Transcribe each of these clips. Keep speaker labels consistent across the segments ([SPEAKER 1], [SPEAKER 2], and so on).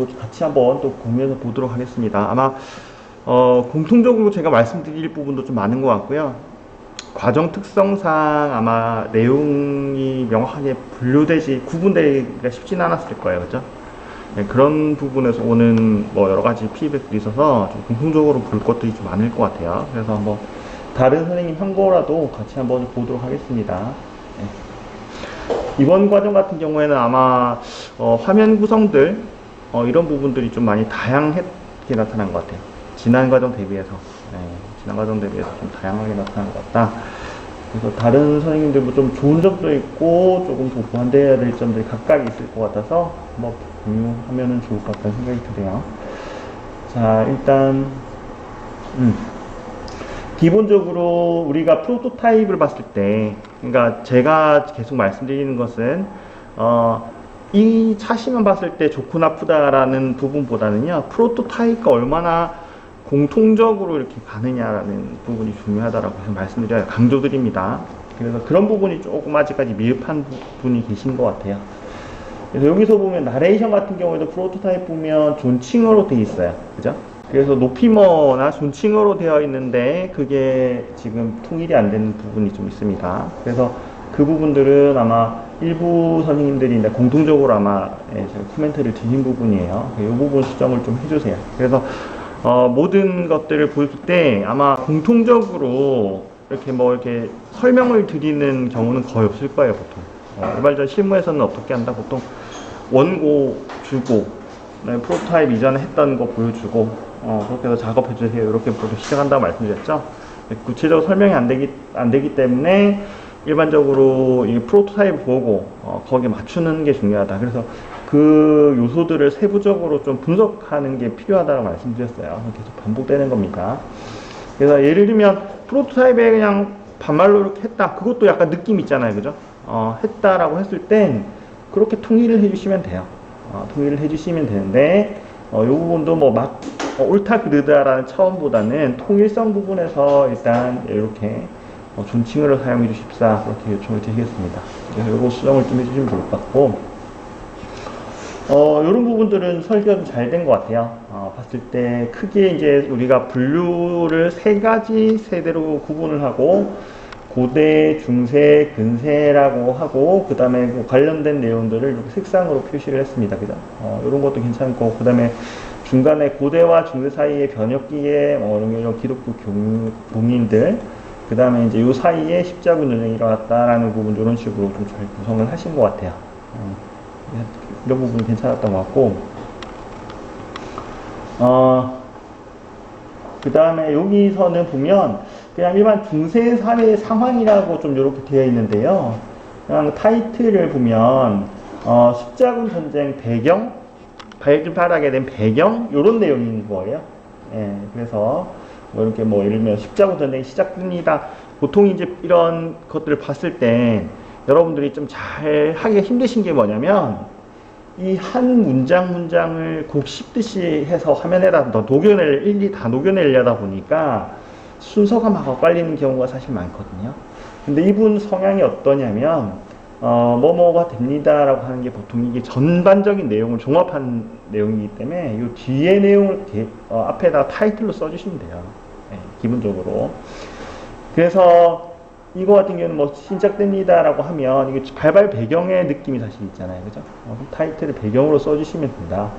[SPEAKER 1] 이렇게 같이 한번 또 공유해서 보도록 하겠습니다. 아마 공통적으로 제가 말씀드릴 부분도 좀 많은 것 같고요. 과정 특성상 아마 내용이 명확하게 구분되기가 쉽진 않았을 거예요. 그죠? 네, 그런 부분에서 오는 뭐 여러 가지 피드백들이 있어서 좀 공통적으로 볼 것들이 좀 많을 것 같아요. 그래서 한번 다른 선생님 한거라도 같이 한번 보도록 하겠습니다. 네. 이번 과정 같은 경우에는 아마 화면 구성들 이런 부분들이 좀 많이 다양하게 나타난 것 같아요. 지난 과정 대비해서 지난 과정 대비해서 좀 다양하게 나타난 것 같다. 그래서 다른 선생님들 뭐 좀 좋은 점도 있고 조금 더 보완되어야 될 점들이 각각 있을 것 같아서 한번 공유하면은 좋을 것 같다는 생각이 드네요. 자, 일단 기본적으로 우리가 프로토타입을 봤을 때, 그러니까 제가 계속 말씀드리는 것은 이 차시만 봤을 때 좋고 나쁘다라는 부분보다는요, 프로토타입과 얼마나 공통적으로 이렇게 가느냐라는 부분이 중요하다라고 해서 말씀드려요. 강조드립니다. 그래서 그런 부분이 조금 아직까지 미흡한 분이 계신 것 같아요. 그래서 여기서 보면 나레이션 같은 경우에도 프로토타입 보면 존칭어로 되어 있어요. 그죠? 그래서 높이머나 존칭어로 되어 있는데 그게 지금 통일이 안 되는 부분이 좀 있습니다. 그래서 그 부분들은 아마 일부 선생님들이 공통적으로 아마 제가 코멘트를 드린 부분이에요. 이 부분 수정을 좀 해주세요. 그래서 모든 것들을 볼 때 아마 공통적으로 이렇게 설명을 드리는 경우는 거의 없을 거예요, 보통. 일반적인 실무에서는 어떻게 한다? 보통 원고 주고, 프로토타입 이전에 했던 거 보여주고, 그렇게 해서 작업해주세요. 이렇게 보통 시작한다고 말씀드렸죠. 구체적으로 설명이 안 되기 때문에 일반적으로 이 프로토타입을 보고, 거기에 맞추는 게 중요하다. 그래서 그 요소들을 세부적으로 좀 분석하는 게 필요하다고 말씀드렸어요. 계속 반복되는 겁니다. 그래서 예를 들면 프로토타입에 그냥 반말로 이렇게 했다. 그것도 약간 느낌 있잖아요. 그죠? 했다라고 했을 땐 그렇게 통일을 해주시면 돼요. 통일을 해주시면 되는데 이 부분도 뭐 막 옳다 그르다라는 차원보다는 통일성 부분에서 일단 이렇게 존칭어를 사용해 주십사 그렇게 요청을 드리겠습니다. 그래서 이거 수정을 좀 해주시면 좋을 것 같고 이런 부분들은 설계가 좀 잘 된 것 같아요. 봤을 때 크게 이제 우리가 분류를 세 가지 세대로 구분을 하고 고대, 중세, 근세라고 하고 그 다음에 관련된 내용들을 이렇게 색상으로 표시를 했습니다. 그죠? 이런 것도 괜찮고 그 다음에 중간에 고대와 중세 사이의 변혁기에 이런 기독교 봉인들 그 다음에 이제 요 사이에 십자군 전쟁이 일어났다라는 부분 이런 식으로 좀 잘 구성을 하신 것 같아요. 이런 부분이 괜찮았던 것 같고 그 다음에 여기서는 보면 그냥 일반 중세 사회 상황이라고 좀 이렇게 되어 있는데요. 그냥 타이틀을 보면 십자군 전쟁 배경, 발견하게 된 배경 이런 내용인 거예요. 예, 그래서 뭐 이렇게 뭐 예를 들면 십자군 전쟁이 시작됩니다. 보통 이제 이런 것들을 봤을 때 여러분들이 좀 잘 하기가 힘드신 게 뭐냐면 이 한 문장을 곡 씹듯이 해서 화면에다 일일이 다 녹여내려다 보니까 순서가 막 엇갈리는 경우가 사실 많거든요. 근데 이분 성향이 어떠냐면 뭐뭐가 됩니다라고 하는 게 보통 이게 전반적인 내용을 종합한 내용이기 때문에 이 뒤에 내용을 앞에다가 타이틀로 써주시면 돼요. 네, 기본적으로. 그래서 이거 같은 경우는 뭐 시작됩니다라고 하면 이게 발발 배경의 느낌이 사실 있잖아요. 그죠? 타이틀을 배경으로 써주시면 된다.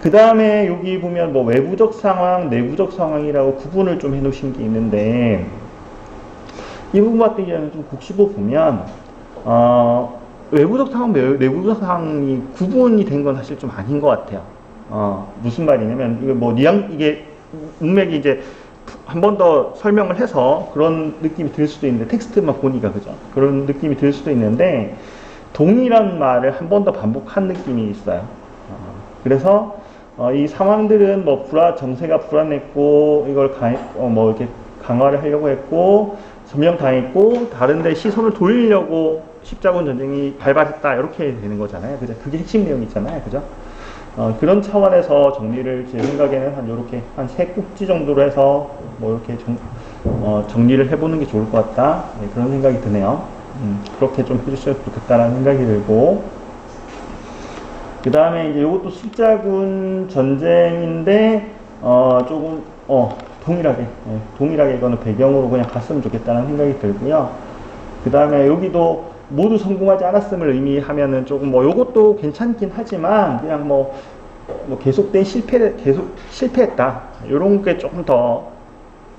[SPEAKER 1] 그 다음에 여기 보면 뭐 외부적 상황, 내부적 상황이라고 구분을 좀 해놓으신 게 있는데 이 부분 같은 경우는 좀 곱씹어 보면 외부적 상황, 내부적 상황이 구분이 된 건 사실 좀 아닌 것 같아요. 무슨 말이냐면 이게 문맥이 이제 한 번 더 설명을 해서 그런 느낌이 들 수도 있는데 텍스트만 보니까 그죠? 그런 느낌이 들 수도 있는데 동일한 말을 한 번 더 반복한 느낌이 있어요. 그래서 이 상황들은 뭐 정세가 불안했고 이걸 뭐 이렇게 강화를 하려고 했고 점령당했고 다른데 시선을 돌리려고 십자군 전쟁이 발발했다 이렇게 되는 거잖아요. 그죠? 그게 핵심 내용이잖아요. 그죠? 그런 차원에서 정리를 제 생각에는 이렇게 한 세 꼭지 정도로 해서 뭐 이렇게 정리를 해보는 게 좋을 것 같다. 네, 그런 생각이 드네요. 그렇게 좀 해주셨으면 좋겠다라는 생각이 들고 그 다음에 이제 이것도 십자군 전쟁인데, 조금, 동일하게 이거는 배경으로 그냥 갔으면 좋겠다는 생각이 들고요. 그 다음에 여기도 모두 성공하지 않았음을 의미하면은 조금 요것도 괜찮긴 하지만, 그냥 계속 실패했다. 요런 게 조금 더,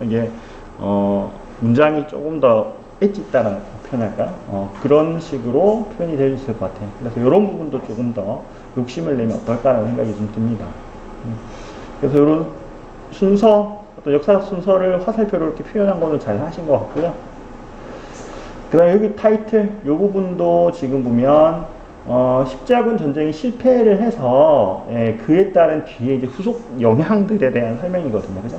[SPEAKER 1] 이게, 문장이 조금 더 엣지 있다라는 표현할까? 그런 식으로 표현이 될 수 있을 것 같아요. 그래서 이런 부분도 조금 더 욕심을 내면 어떨까라는 생각이 좀 듭니다. 그래서 이런 순서, 어떤 역사적 순서를 화살표로 이렇게 표현한 거는 잘 하신 것 같고요. 그 다음에 여기 타이틀, 이 부분도 지금 보면, 십자군 전쟁이 실패를 해서, 그에 따른 뒤에 이제 후속 영향들에 대한 설명이거든요. 그죠?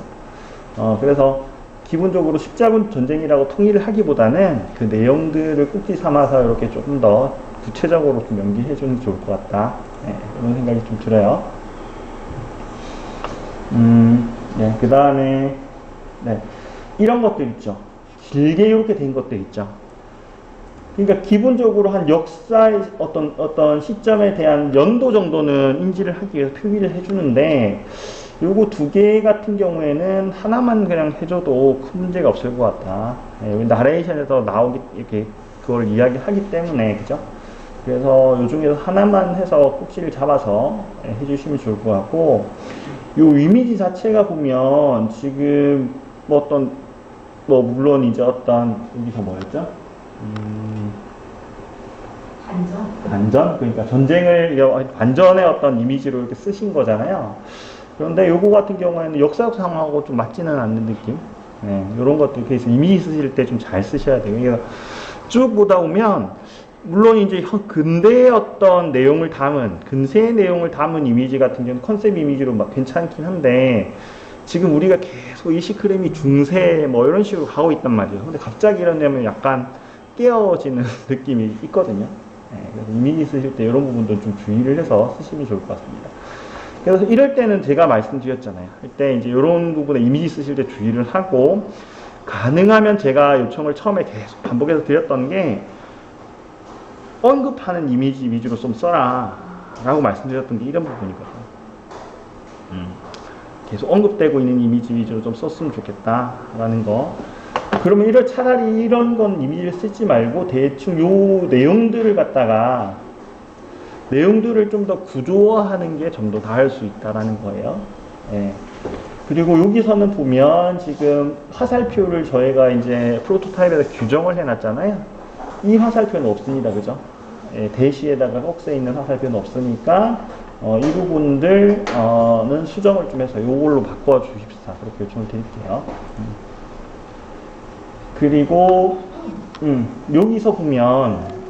[SPEAKER 1] 그래서 기본적으로 십자군 전쟁이라고 통일을 하기보다는 그 내용들을 꼭지 삼아서 이렇게 조금 더 구체적으로 좀 연기해 주는 게 좋을 것 같다. 이런 생각이 좀 들어요. 그 다음에, 이런 것들 있죠. 길게 이렇게 된 것들 있죠. 그러니까 기본적으로 한 역사의 어떤 시점에 대한 연도 정도는 인지를 하기 위해서 표기를 해주는데, 요거 두 개 같은 경우에는 하나만 그냥 해줘도 큰 문제가 없을 것 같다. 나레이션에서 나오기, 이렇게 그걸 이야기하기 때문에, 그죠? 그래서 요 중에서 하나만 해서 꼭지를 잡아서 해주시면 좋을 것 같고, 요 이미지 자체가 보면 지금 물론 이제 여기서 뭐였죠? 반전? 그러니까 반전의 어떤 이미지로 이렇게 쓰신 거잖아요. 그런데 요거 같은 경우에는 역사적 상황하고 좀 맞지는 않는 느낌? 요런 것들, 그래서 이미지 쓰실 때 좀 잘 쓰셔야 돼요. 그러니까 쭉 보다 보면, 물론 이제 근대의 어떤 내용을 근세의 내용을 담은 이미지 같은 경우는 컨셉 이미지로 막 괜찮긴 한데, 지금 우리가 계속 이 시크림이 중세 이런 식으로 가고 있단 말이에요. 근데 갑자기 이러냐면 약간 깨어지는 느낌이 있거든요. 그래서 이미지 쓰실 때 이런 부분도 좀 주의를 해서 쓰시면 좋을 것 같습니다. 그래서 이럴 때는 제가 말씀드렸잖아요. 이때 이제 이런 부분에 이미지 쓰실 때 주의를 하고, 가능하면 제가 요청을 처음에 계속 반복해서 드렸던 게, 언급하는 이미지 위주로 좀 써라 라고 말씀드렸던 게 이런 부분이거든요. 계속 언급되고 있는 이미지 위주로 좀 썼으면 좋겠다 라는 거. 그러면 차라리 이런 건 이미지를 쓰지 말고 대충 요 내용들을 좀 더 구조화하는 게 좀 더 나을 수 있다라는 거예요. 그리고 여기서는 보면 지금 화살표를 저희가 이제 프로토타입에서 규정을 해놨잖아요. 이 화살표는 없습니다. 그죠? 대시에다가 억세 있는 화살표는 없으니까, 이 부분들은 수정을 좀 해서 이걸로 바꿔주십사. 그렇게 요청을 드릴게요. 그리고, 여기서 보면,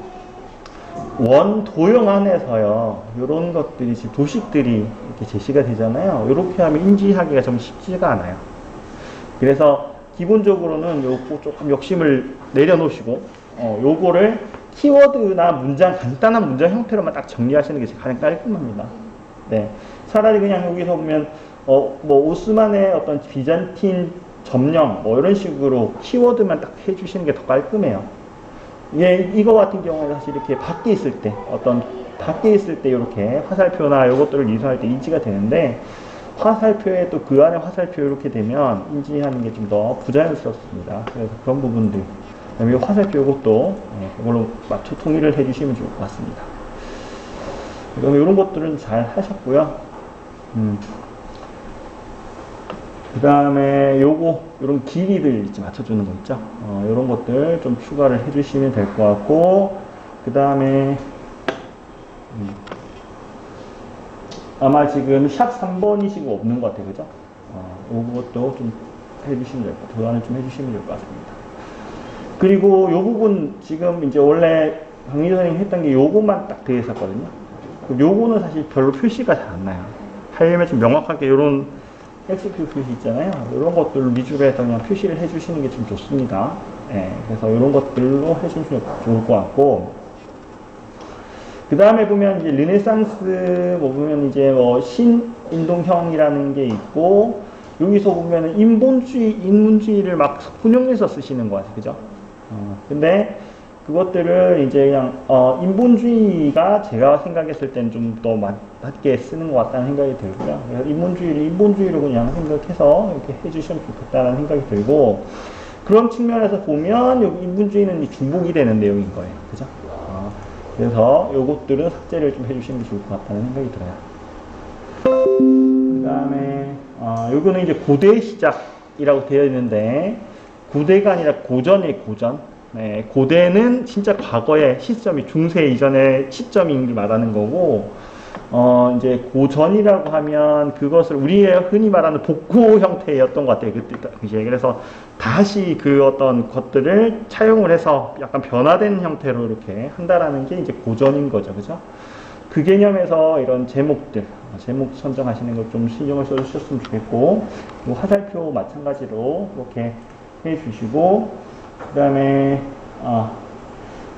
[SPEAKER 1] 원도형 안에서요, 요런 것들이 지금 도식들이 이렇게 제시가 되잖아요. 이렇게 하면 인지하기가 좀 쉽지가 않아요. 그래서 기본적으로는 요거 조금 욕심을 내려놓으시고, 요거를 키워드나 간단한 문장 형태로만 딱 정리하시는 게 가장 깔끔합니다. 차라리 그냥 여기서 보면, 오스만의 어떤 비잔틴 점령, 이런 식으로 키워드만 딱 해주시는 게 더 깔끔해요. 이거 같은 경우는 사실 이렇게 밖에 있을 때 이렇게 화살표나 요것들을 이수할 때 인지가 되는데, 화살표에 또 그 안에 화살표 이렇게 되면 인지하는 게 좀 더 부자연스럽습니다. 그래서 그런 부분들. 그다음에 화살표 요것도 이걸로 맞춰 통일을 해주시면 좋을 것 같습니다. 그다음에 이런 것들은 잘 하셨고요. 그 다음에 요런 길이들 맞춰주는 거 있죠? 요런 것들 좀 추가를 해주시면 될 것 같고, 그 다음에, 아마 지금 샵 3번이시고 없는 것 같아요. 그죠? 요것도 좀 해주시면 될 것 같아요. 교환을 좀 해주시면 될 것 같습니다. 그리고 요 부분 지금 이제 원래 강민주 선생님이 했던 게 요것만 딱 되어 있었거든요. 요거는 사실 별로 표시가 잘 안 나요. 하려면 좀 명확하게 요런 XQ 표시 있잖아요. 이런 것들을 위주로 해서 그냥 표시를 해주시는 게 좀 좋습니다. 그래서 이런 것들로 해주시면 좋을 것 같고, 그 다음에 보면 이제 르네상스 보면 이제 신인동형이라는 게 있고, 여기서 보면은 인본주의를 막 혼용해서 쓰시는 것 같아요. 그죠? 근데 그것들을 이제 그냥 인본주의가 제가 생각했을 때는 좀 더 맞게 쓰는 것 같다는 생각이 들고요. 그래서 인본주의로 그냥 생각해서 이렇게 해주시면 좋겠다는 생각이 들고, 그런 측면에서 보면 여기 인본주의는 중복이 되는 내용인 거예요. 그죠? 그래서 요것들은 삭제를 좀 해주시면 좋을 것 같다는 생각이 들어요. 그 다음에 요거는 이제 고대의 시작이라고 되어 있는데, 고대가 아니라 고전의 고전. 네, 고대는 진짜 과거의 시점이 중세 이전의 시점인 말하는 거고, 이제 고전이라고 하면 그것을 우리의 흔히 말하는 복고 형태였던 것 같아요. 그때 당시에. 그래서 다시 그 어떤 것들을 차용을 해서 약간 변화된 형태로 이렇게 한다라는 게 이제 고전인 거죠. 그죠? 그 개념에서 이런 제목들, 제목 선정하시는 걸 좀 신경을 써주셨으면 좋겠고, 뭐 화살표 마찬가지로 이렇게 해주시고, 그 다음에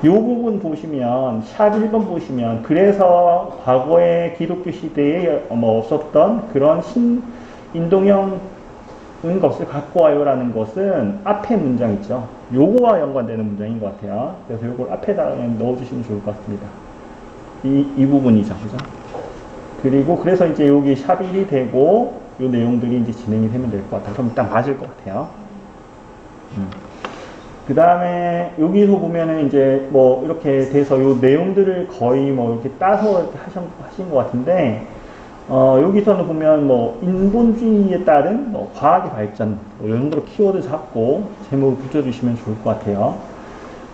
[SPEAKER 1] 요 부분 보시면 샵 1번 보시면, 그래서 과거의 기독교 시대에 없었던 그런 인동형 것을 갖고 와요라는 것은 앞에 문장 있죠. 요거와 연관되는 문장인 것 같아요. 그래서 요걸 앞에다 넣어주시면 좋을 것 같습니다. 이 부분이죠. 그죠? 그리고 그래서 이제 여기 샵 1이 되고 요 내용들이 이제 진행이 되면 될 것 같아요. 그럼 일단 맞을 것 같아요. 그 다음에 여기서 보면은 이제 뭐 이렇게 돼서 요 내용들을 거의 뭐 이렇게 따서 하신 것 같은데, 여기서는 보면 뭐 인본주의에 따른 뭐 과학의 발전, 뭐 이런 정도로 키워드 잡고 제목을 붙여주시면 좋을 것 같아요.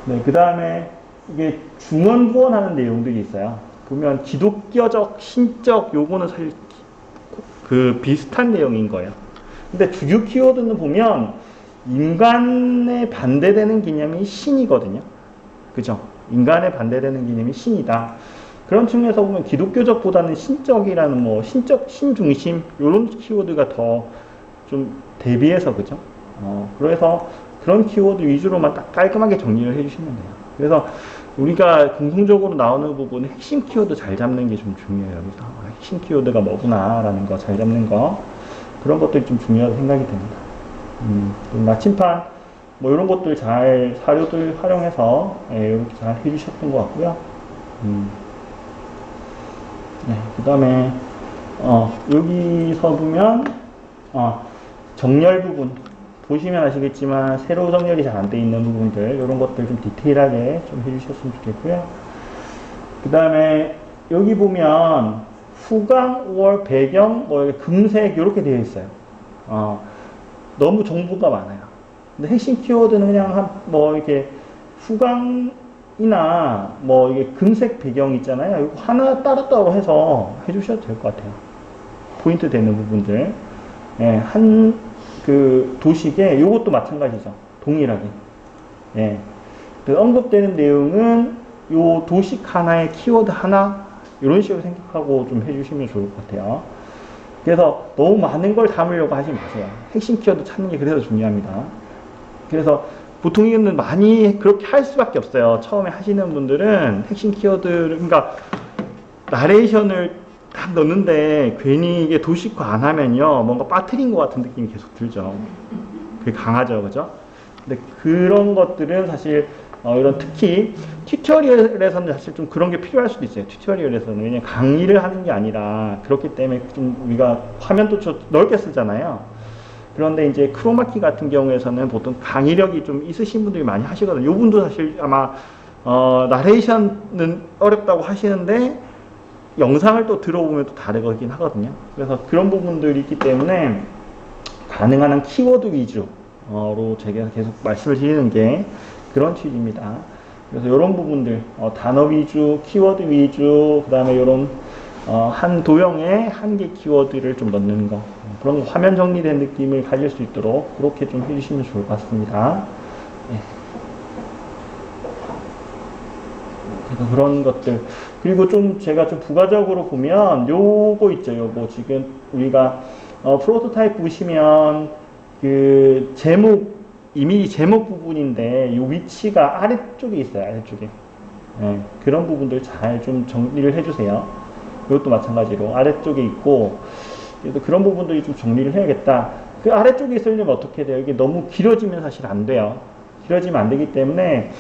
[SPEAKER 1] 네, 그 다음에 이게 중언부언하는 내용들이 있어요. 보면 기독교적, 신적, 요거는 사실 그 비슷한 내용인 거예요. 근데 주요 키워드는 보면 인간에 반대되는 개념이 신이거든요. 그죠? 인간에 반대되는 개념이 신이다. 그런 측면에서 보면 기독교적보다는 신적이라는 뭐 신중심 이런 키워드가 더 좀 대비해서, 그죠? 그래서 그런 키워드 위주로만 딱 깔끔하게 정리를 해주시면 돼요. 그래서 우리가 공통적으로 나오는 부분은 핵심 키워드 잘 잡는 게 좀 중요해요. 그래서 핵심 키워드가 뭐구나라는 거 잘 잡는 거, 그런 것들이 좀 중요하다고 생각이 됩니다. 나침판 뭐 이런 것들 잘 사료들 활용해서 이렇게 잘 해주셨던 것 같고요. 네, 그 다음에 여기서 보면 정렬 부분 보시면 아시겠지만 세로 정렬이 잘 안 돼 있는 부분들, 이런 것들 좀 디테일하게 좀 해주셨으면 좋겠고요. 그 다음에 여기 보면 후광, 5월, 배경, 뭐 금색 이렇게 되어 있어요. 너무 정보가 많아요. 근데 핵심 키워드는 그냥 뭐 이렇게 후광이나 뭐 이게 금색 배경 있잖아요. 이거 하나 따로따로 해서 해주셔도 될 것 같아요. 포인트 되는 부분들. 예, 그 도식에 요것도 마찬가지죠. 동일하게. 예. 그 언급되는 내용은 요 도식 하나의 키워드 하나, 이런 식으로 생각하고 좀 해주시면 좋을 것 같아요. 그래서 너무 많은 걸 담으려고 하지 마세요. 핵심 키워드 찾는 게 그래서 중요합니다. 그래서 보통 이거는 많이 그렇게 할 수밖에 없어요. 처음에 하시는 분들은 핵심 키워드를, 그러니까 나레이션을 딱 넣는데 괜히 이게 도식화 안 하면요, 뭔가 빠뜨린 것 같은 느낌이 계속 들죠. 그게 강하죠, 그죠? 근데 그런 것들은 사실 이런 특히 튜토리얼에서는 사실 좀 그런 게 필요할 수도 있어요. 튜토리얼에서는. 왜냐면 강의를 하는 게 아니라 그렇기 때문에 좀 우리가 화면도 좀 넓게 쓰잖아요. 그런데 이제 크로마키 같은 경우에서는 보통 강의력이 좀 있으신 분들이 많이 하시거든요. 요 분도 사실 아마 나레이션은 어렵다고 하시는데 영상을 또 들어보면 또 다르긴 하거든요. 그래서 그런 부분들이 있기 때문에 가능한 한 키워드 위주로 제가 계속 말씀을 드리는 게 그런 취지입니다. 그래서 이런 부분들, 단어 위주, 키워드 위주, 그 다음에 이런 한 도형에 한 개 키워드를 좀 넣는 거, 그런 화면 정리된 느낌을 가질 수 있도록 그렇게 좀 해주시면 좋을 것 같습니다. 네. 그래서 그런 것들, 그리고 좀 제가 좀 부가적으로 보면 요거 있죠. 요거 지금 우리가 프로토타입 보시면 그 제목, 이미지 제목 부분인데 이 위치가 아래쪽에 있어요. 아래쪽에. 네, 그런 부분들 잘 좀 정리를 해주세요. 이것도 마찬가지로 아래쪽에 있고, 그래서 그런 부분들이 좀 정리를 해야겠다. 그 아래쪽에 있으려면 어떻게 돼요? 이게 너무 길어지면 사실 안 돼요. 길어지면 안 되기 때문에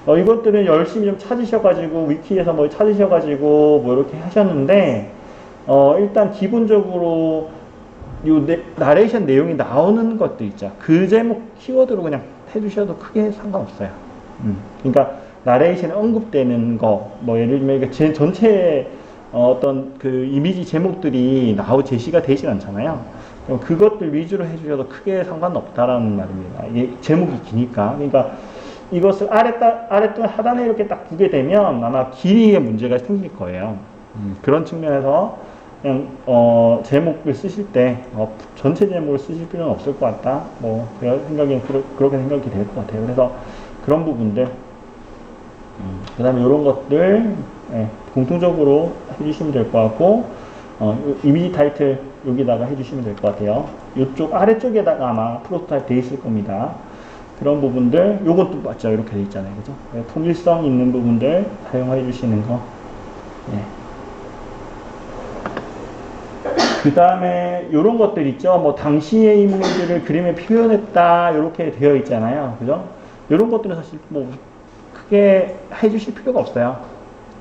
[SPEAKER 1] 이것들은 열심히 좀 찾으셔가지고 위키에서 뭐 찾으셔가지고 뭐 이렇게 하셨는데 일단 기본적으로 나레이션 내용이 나오는 것도 있죠. 그 제목 키워드로 그냥 해주셔도 크게 상관없어요. 그러니까 나레이션에 언급되는 거, 뭐 예를 들면 제 전체 어떤 그 이미지 제목들이 제시가 되진 않잖아요. 그럼 그것들 위주로 해주셔도 크게 상관없다라는 말입니다. 이게 제목이 기니까. 그러니까 이것을 아랫돈 하단에 이렇게 딱 두게 되면 아마 길이에 문제가 생길 거예요. 그런 측면에서 그냥 제목을 쓰실 때 전체 제목을 쓰실 필요는 없을 것 같다. 뭐 제가 생각엔 그렇게 생각이 될 것 같아요. 그래서 그런 부분들, 그 다음에 이런 것들 공통적으로 해주시면 될 것 같고, 이미지 타이틀 여기다가 해주시면 될 것 같아요. 이쪽 아래쪽에다가 아마 프로토타입 돼 있을 겁니다. 그런 부분들, 요것도 맞죠? 이렇게 돼 있잖아요. 그죠? 통일성 있는 부분들 사용해 주시는 거. 그 다음에 요런 것들 있죠? 뭐 당시의 인물들을 그림에 표현했다 이렇게 되어 있잖아요. 그죠? 요런 것들은 사실 뭐 크게 해주실 필요가 없어요.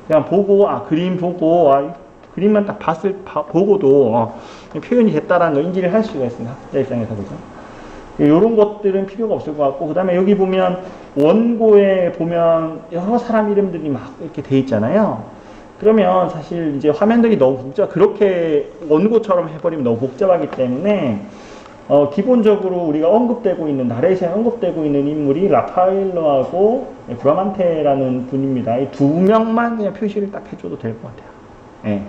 [SPEAKER 1] 그냥 보고 그림 보고 그림만 딱 보고도 표현이 됐다라는 걸 인지를 할 수가 있습니다. 학자 입장에서. 그죠? 요런 것들은 필요가 없을 것 같고, 그 다음에 여기 보면 원고에 보면 여러 사람 이름들이 막 이렇게 돼 있잖아요. 그러면 사실 이제 화면들이 너무 그렇게 원고처럼 해버리면 너무 복잡하기 때문에 기본적으로 우리가 나레이션에 언급되고 있는 인물이 라파엘로하고 브라만테라는 분입니다. 이 두 명만 그냥 표시를 딱 해줘도 될 것 같아요.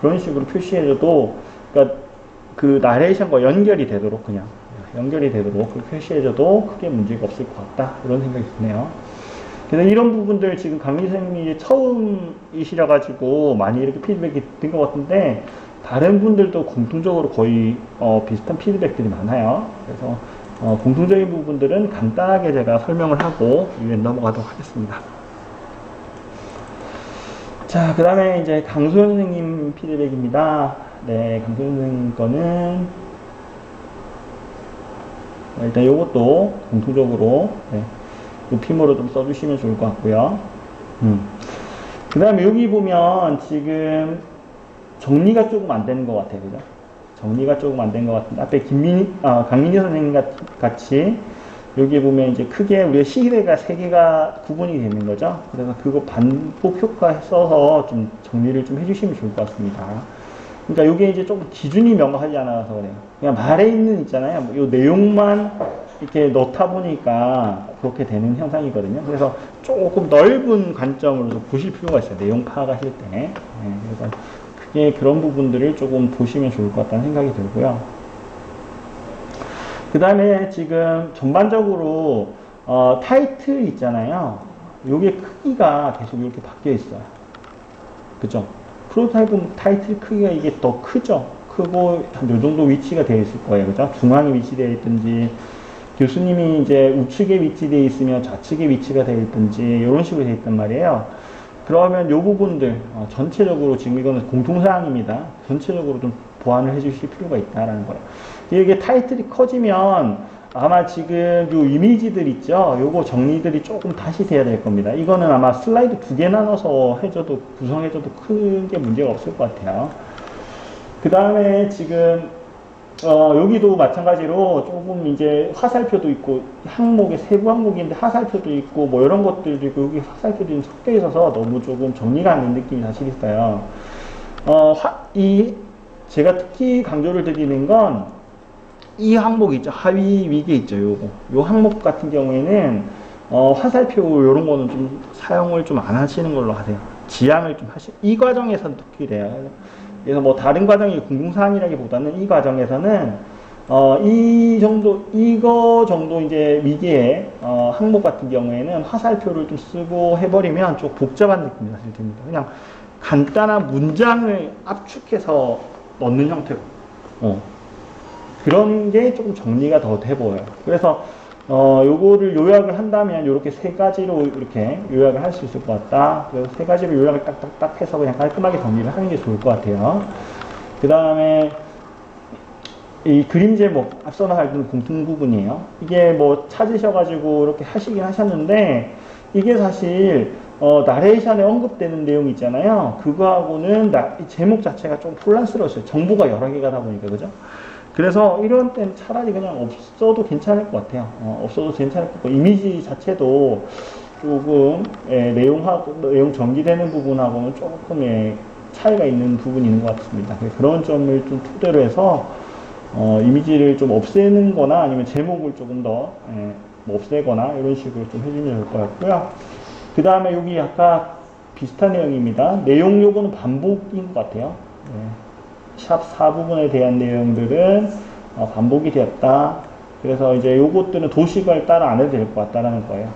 [SPEAKER 1] 그런 식으로 표시해줘도, 그러니까 그 나레이션과 연결이 되도록 그렇게 표시해줘도 크게 문제가 없을 것 같다. 이런 생각이 드네요. 그래서 이런 부분들 지금 강의 선생님이 처음이시라가지고 많이 이렇게 피드백이 된 것 같은데, 다른 분들도 공통적으로 거의 비슷한 피드백들이 많아요. 그래서 공통적인 부분들은 간단하게 제가 설명을 하고 이제 넘어가도록 하겠습니다. 자, 그 다음에 이제 강소연 선생님 피드백입니다. 네, 강소연 선생님 거는 일단 이것도 공통적으로 높임으로 좀 써주시면 좋을 것 같고요. 그 다음에 여기 보면 지금 정리가 조금 안 되는 것 같아요. 그죠? 정리가 조금 안 된 것 같은데, 앞에 강민희 선생님 같이 여기 보면 이제 크게 우리가 시대가 3개가 구분이 되는 거죠. 그래서 그거 반복 효과 써서 좀 정리를 좀 해주시면 좋을 것 같습니다. 그러니까 이게 이제 조금 기준이 명확하지 않아서 그래요. 그냥 말에 있잖아요. 이 내용만 이렇게 넣다 보니까 그렇게 되는 현상이거든요. 그래서 조금 넓은 관점으로 보실 필요가 있어요. 내용 파악하실 때. 그래서 크게 그런 부분들을 조금 보시면 좋을 것 같다는 생각이 들고요. 그 다음에 지금 전반적으로 타이틀 있잖아요. 요게 크기가 계속 이렇게 바뀌어 있어요. 그죠? 프로토타입은 타이틀 크기가 이게 더 크죠? 크고 한 요 정도 위치가 되어 있을 거예요. 그죠? 중앙에 위치되어 있든지, 교수님이 이제 우측에 위치되어 있으면 좌측에 위치가 되어 있든지, 이런 식으로 되어 있단 말이에요. 그러면 요 부분들, 전체적으로 지금 이거는 공통사항입니다. 전체적으로 좀 보완을 해 주실 필요가 있다라는 거예요. 이게 타이틀이 커지면 아마 지금 요 이미지들 있죠? 요거 정리들이 조금 다시 돼야 될 겁니다. 이거는 아마 슬라이드 2개 나눠서 구성해줘도 크게 문제가 없을 것 같아요. 그 다음에 지금, 여기도 마찬가지로 조금 이제 화살표도 있고, 항목에 세부 항목인데 화살표도 있고, 뭐 이런 것들도 있고, 여기 화살표도 섞여 있어서 너무 조금 정리가 안 된 느낌이 사실 있어요. 제가 특히 강조를 드리는 건, 이 항목 있죠. 하위 위계 있죠. 요 항목 같은 경우에는 화살표 요런 거는 좀 사용을 좀 안 하시는 걸로 하세요. 지양을 좀 이 과정에서는 특히 그래요. 그래서 뭐 다른 과정이 공공사항이라기보다는 이 과정에서는 이거 정도 이제 위계의 항목 같은 경우에는 화살표를 좀 쓰고 해버리면 좀 복잡한 느낌이 사실 듭니다. 그냥 간단한 문장을 압축해서 넣는 형태로. 그런 게 조금 정리가 더 돼 보여요. 그래서 요거를 요약을 한다면 요렇게 3가지로 이렇게 요약을 할 수 있을 것 같다. 그래서 3가지로 요약을 딱딱딱 해서 그냥 깔끔하게 정리를 하는 게 좋을 것 같아요. 그 다음에 이 그림 제목, 앞서 나갈 공통 부분이에요. 이게 뭐 찾으셔가지고 이렇게 하시긴 하셨는데, 이게 사실 나레이션에 언급되는 내용 있잖아요. 그거하고는 이 제목 자체가 좀 혼란스러웠어요. 정보가 여러 개가 다 보니까, 그죠? 그래서 이런 때는 차라리 그냥 없어도 괜찮을 것 같아요. 없어도 괜찮을 것 같고, 이미지 자체도 조금, 내용 전개되는 부분하고는 조금, 차이가 있는 부분이 있는 것 같습니다. 그런 점을 좀 토대로 해서, 이미지를 좀 없애는 거나 아니면 제목을 조금 더, 뭐 없애거나 이런 식으로 좀 해주면 좋을 것 같고요. 그 다음에 여기 아까 비슷한 내용입니다. 내용 요구는 반복인 것 같아요. 샵 4부분에 대한 내용들은 반복이 되었다. 그래서 이제 요것들은 도식을 따라 안 해도 될 것 같다라는 거예요.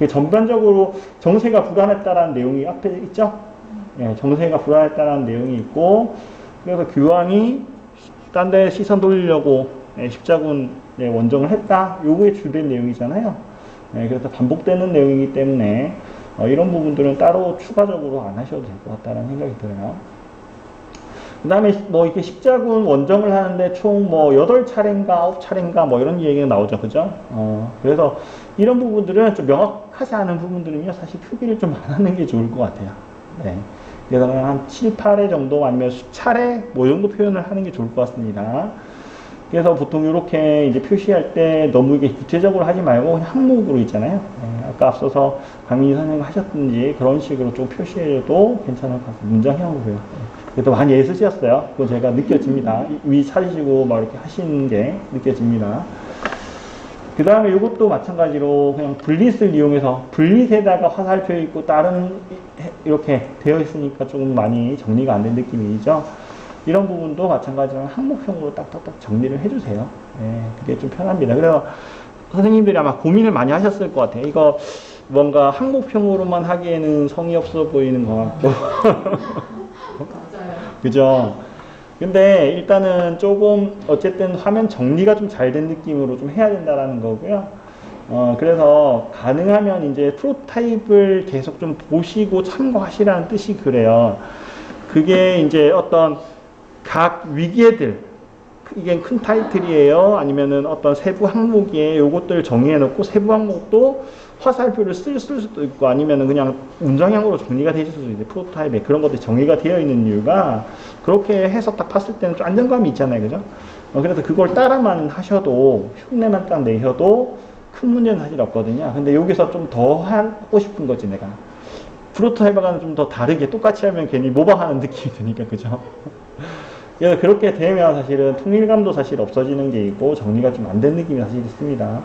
[SPEAKER 1] 전반적으로 정세가 불안했다라는 내용이 앞에 있죠? 정세가 불안했다라는 내용이 있고, 그래서 교황이 딴 데 시선 돌리려고 십자군 원정을 했다. 요거에 주된 내용이잖아요. 그래서 반복되는 내용이기 때문에 이런 부분들은 따로 추가적으로 안 하셔도 될 것 같다는 생각이 들어요. 그 다음에 뭐 이렇게 십자군 원정을 하는데 총 뭐 8차례인가 9차례인가 뭐 이런 얘기가 나오죠. 그죠? 그래서 이런 부분들은 좀 명확하지 않은 부분들은요, 사실 표기를 좀 안 하는 게 좋을 것 같아요. 그래서 한 7, 8회 정도 아니면 수차례 뭐 정도 표현을 하는 게 좋을 것 같습니다. 그래서 보통 이렇게 이제 표시할 때 너무 이게 구체적으로 하지 말고 그냥 항목으로 있잖아요. 아까 앞서서 강민희 선생님 하셨든지 그런 식으로 좀 표시해도 괜찮을 것 같아요. 문장형으로요. 그래도 많이 애쓰셨어요. 그거 제가 느껴집니다. 위 차리시고 막 이렇게 하시는 게 느껴집니다. 그 다음에 이것도 마찬가지로 그냥 블릿을 이용해서 블릿에다가 화살표 있고 다른 이렇게 되어 있으니까 조금 많이 정리가 안 된 느낌이죠. 이런 부분도 마찬가지로 항목형으로 딱딱딱 정리를 해주세요. 그게 좀 편합니다. 그래서 선생님들이 아마 고민을 많이 하셨을 것 같아요. 이거 뭔가 항목형으로만 하기에는 성의 없어 보이는 것 같고. 그죠? 근데 일단은 조금 어쨌든 화면 정리가 좀 잘 된 느낌으로 좀 해야 된다라는 거고요. 그래서 가능하면 이제 프로타입을 계속 좀 보시고 참고하시라는 뜻이 그래요. 그게 이제 어떤 각 위계들, 이게 큰 타이틀이에요? 아니면은 어떤 세부 항목에 요것들 정의해 놓고 세부 항목도 화살표를 쓸 수도 있고 아니면은 그냥 문장형으로 정리가 되어 있을 수도 있는데 프로타입에 그런 것들이 정의가 되어 있는 이유가 그렇게 해서 딱 봤을 때는 좀 안정감이 있잖아요. 그죠? 그래서 그걸 따라만 하셔도 흉내만 딱 내셔도 큰 문제는 사실 없거든요. 근데 여기서 좀 더 하고 싶은 거지 내가. 프로타입과는 좀 더 다르게 똑같이 하면 괜히 모방하는 느낌이 드니까 그죠? 그래서 그렇게 되면 사실은 통일감도 사실 없어지는 게 있고 정리가 좀 안 된 느낌이 사실 있습니다.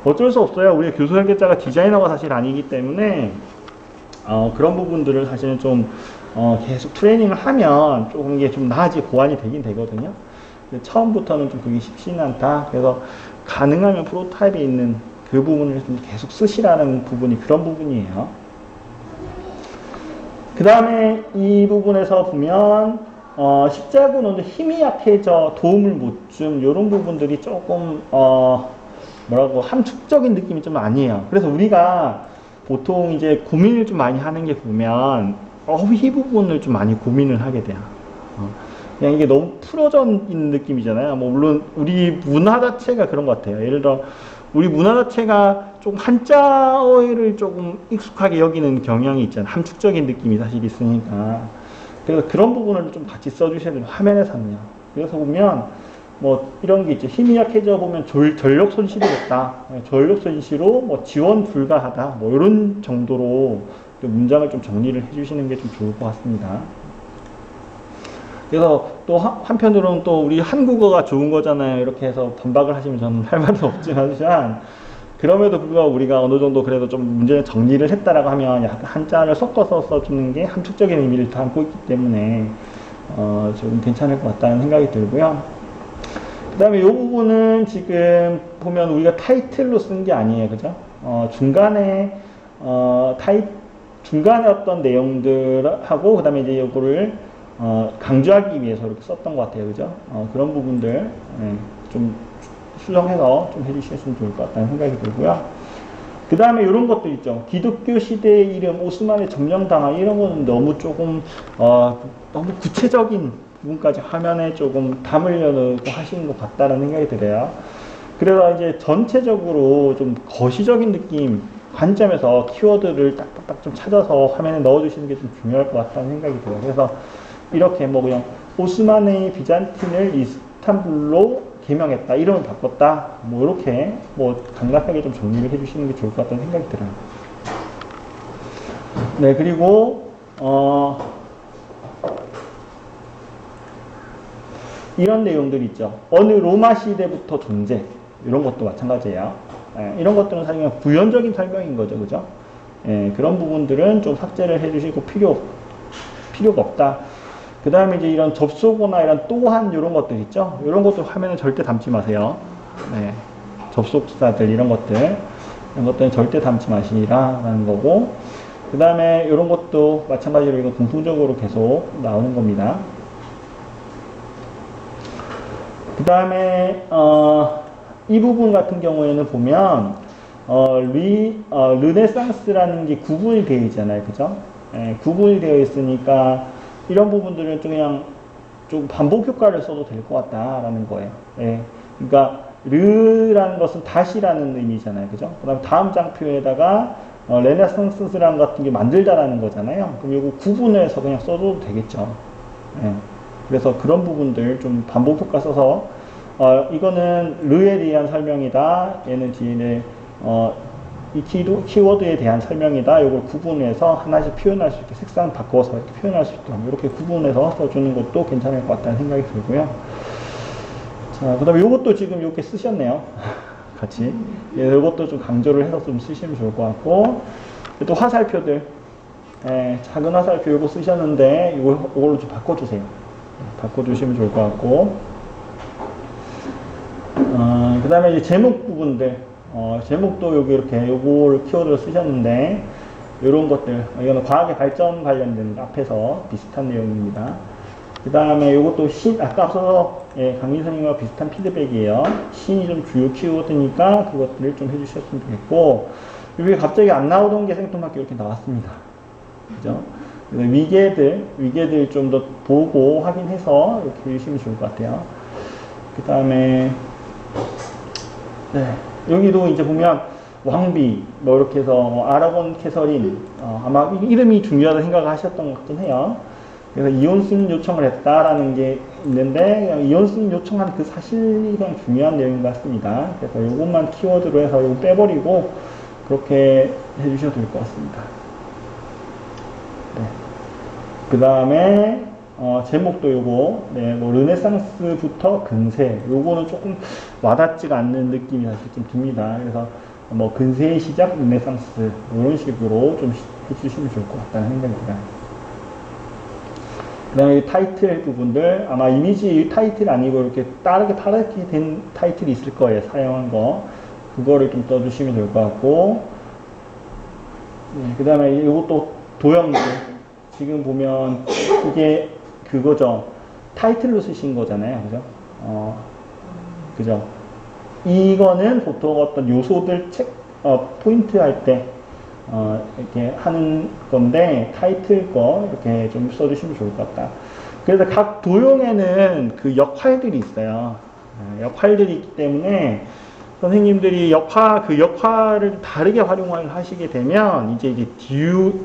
[SPEAKER 1] 어쩔 수 없어요. 우리 교수 설계자가 디자이너가 사실 아니기 때문에 그런 부분들을 사실은 좀 계속 트레이닝을 하면 조금 이게 좀 나아지고 보완이 되긴 되거든요. 근데 처음부터는 좀 그게 쉽지는 않다. 그래서 가능하면 프로타입에 있는 그 부분을 좀 계속 쓰시라는 부분이 그런 부분이에요. 그 다음에 이 부분에서 보면 십자군은 힘이 약해져 도움을 못 줌 이런 부분들이 조금 뭐라고 함축적인 느낌이 좀 아니에요. 그래서 우리가 보통 이제 고민을 좀 많이 하는 게 보면 어휘 부분을 좀 많이 고민을 하게 돼요. 그냥 이게 너무 풀어져 있는 느낌이잖아요. 뭐 물론 우리 문화 자체가 그런 것 같아요. 예를 들어 우리 문화 자체가 좀 한자어를 조금 익숙하게 여기는 경향이 있잖아요. 함축적인 느낌이 사실 있으니까. 그래서 그런 부분을 좀 같이 써주셔야 돼요. 화면에서는요. 그래서 보면 뭐 이런 게 있죠. 힘이 약해져 보면 전력 손실이 됐다. 전력 손실로 뭐 지원 불가하다. 뭐 이런 정도로 문장을 좀 정리를 해주시는 게 좀 좋을 것 같습니다. 그래서 또 한편으로는 또 우리 한국어가 좋은 거잖아요. 이렇게 해서 반박을 하시면 저는 할 말은 없지만 그럼에도 불구하고 우리가 어느 정도 그래도 좀 문제를 정리를 했다라고 하면 약간 한자를 섞어서 써주는 게 함축적인 의미를 담고 있기 때문에 좀 괜찮을 것 같다는 생각이 들고요. 그 다음에 이 부분은 지금 보면 우리가 타이틀로 쓴 게 아니에요. 그죠? 중간에 중간에 어떤 내용들하고 그 다음에 이제 이거를 강조하기 위해서 이렇게 썼던 것 같아요. 그죠? 그런 부분들 좀 수정해서 좀 해주셨으면 좋을 것 같다는 생각이 들고요. 그 다음에 이런 것도 있죠. 기독교 시대의 이름, 오스만의 점령당하 이런 거는 너무 조금 너무 구체적인 부분까지 화면에 조금 담으려고 하시는 것 같다는 생각이 들어요. 그래서 이제 전체적으로 좀 거시적인 느낌 관점에서 키워드를 딱딱딱 좀 찾아서 화면에 넣어주시는 게 좀 중요할 것 같다는 생각이 들어요. 그래서 이렇게 뭐 그냥 오스만의 비잔틴을 이스탄불로 개명했다, 이름을 바꿨다, 뭐 이렇게 뭐 간략하게 좀 정리를 해주시는 게 좋을 것 같다는 생각이 들어요. 네, 그리고 이런 내용들 있죠. 어느 로마 시대부터 존재, 이런 것도 마찬가지예요. 이런 것들은 사실 그냥 부연적인 설명인 거죠, 그죠? 그런 부분들은 좀 삭제를 해주시고 필요가 없다. 그 다음에 이제 이런 접속어나 이런 또한 이런 것들 있죠. 이런 것들 화면에 절대 담지 마세요. 접속사들 이런 것들은 절대 담지 마시라라는 거고. 그 다음에 이런 것도 마찬가지로 이거 공통적으로 계속 나오는 겁니다. 그 다음에 이 부분 같은 경우에는 보면 르네상스라는 게 구분이 되어 있잖아요, 그죠? 구분이 되어 있으니까 이런 부분들은 좀 그냥 좀 반복 효과를 써도 될 것 같다라는 거예요. 그러니까 르라는 것은 다시라는 의미잖아요, 그죠? 그다음 다음 장표에다가 르네상스란 같은 게 만들다라는 거잖아요. 그럼 이거 구분해서 그냥 써도 되겠죠. 그래서 그런 부분들 좀 반복 효과 써서 이거는 르에 대한 설명이다. 얘는 뒤에 이 키워드에 대한 설명이다. 이걸 구분해서 하나씩 표현할 수 있게 색상 바꿔서 이렇게 표현할 수 있도록 이렇게 구분해서 써주는 것도 괜찮을 것 같다는 생각이 들고요. 자, 그 다음에 이것도 지금 이렇게 쓰셨네요. 같이. 이것도 좀 강조를 해서 좀 쓰시면 좋을 것 같고, 또 화살표들. 작은 화살표 이거 쓰셨는데 이걸로 좀 바꿔주세요. 바꿔주시면 좋을 것 같고, 그 다음에 이제 제목 부분들, 제목도 여기 이렇게 요걸 키워드로 쓰셨는데, 요런 것들, 이거는 과학의 발전 관련된 앞에서 비슷한 내용입니다. 그 다음에 요것도 아까 앞서서 강민 선생님과 비슷한 피드백이에요. 신이 좀 주요 키워드니까 그것들을 좀 해주셨으면 좋겠고, 여기 갑자기 안 나오던 게 생뚱맞게 이렇게 나왔습니다. 그죠? 위계들 좀 더 보고 확인해서 이렇게 해주시면 좋을 것 같아요. 그 다음에, 여기도 이제 보면, 왕비, 뭐 이렇게 해서, 아라곤 캐서린, 아마 이름이 중요하다고 생각하셨던 것 같긴 해요. 그래서 이혼승 요청을 했다라는 게 있는데, 이혼승 요청한 그 사실이 그냥 중요한 내용인 것 같습니다. 그래서 이것만 키워드로 해서 이거 빼버리고, 그렇게 해주셔도 될 것 같습니다. 그 다음에, 제목도 요거, 뭐, 르네상스부터 근세. 요거는 조금 와닿지가 않는 느낌이 사실 좀 듭니다. 그래서, 뭐, 근세의 시작, 르네상스. 이런 식으로 좀 해주시면 좋을 것 같다는 생각입니다. 그 다음에 타이틀 부분들, 아마 이미지 타이틀 아니고 이렇게 빠르게 된 타이틀이 있을 거예요. 사용한 거. 그거를 좀 떠주시면 될 것 같고, 그 다음에 이것도 도형들. 지금 보면 이게 그거죠. 타이틀로 쓰신 거잖아요. 그죠? 그죠? 이거는 보통 어떤 요소들 포인트 할 때, 이렇게 하는 건데, 타이틀 거 이렇게 좀 써주시면 좋을 것 같다. 그래서 각 도형에는 그 역할들이 있어요. 역할들이 있기 때문에 선생님들이 그 역할을 다르게 활용을 하시게 되면, 이제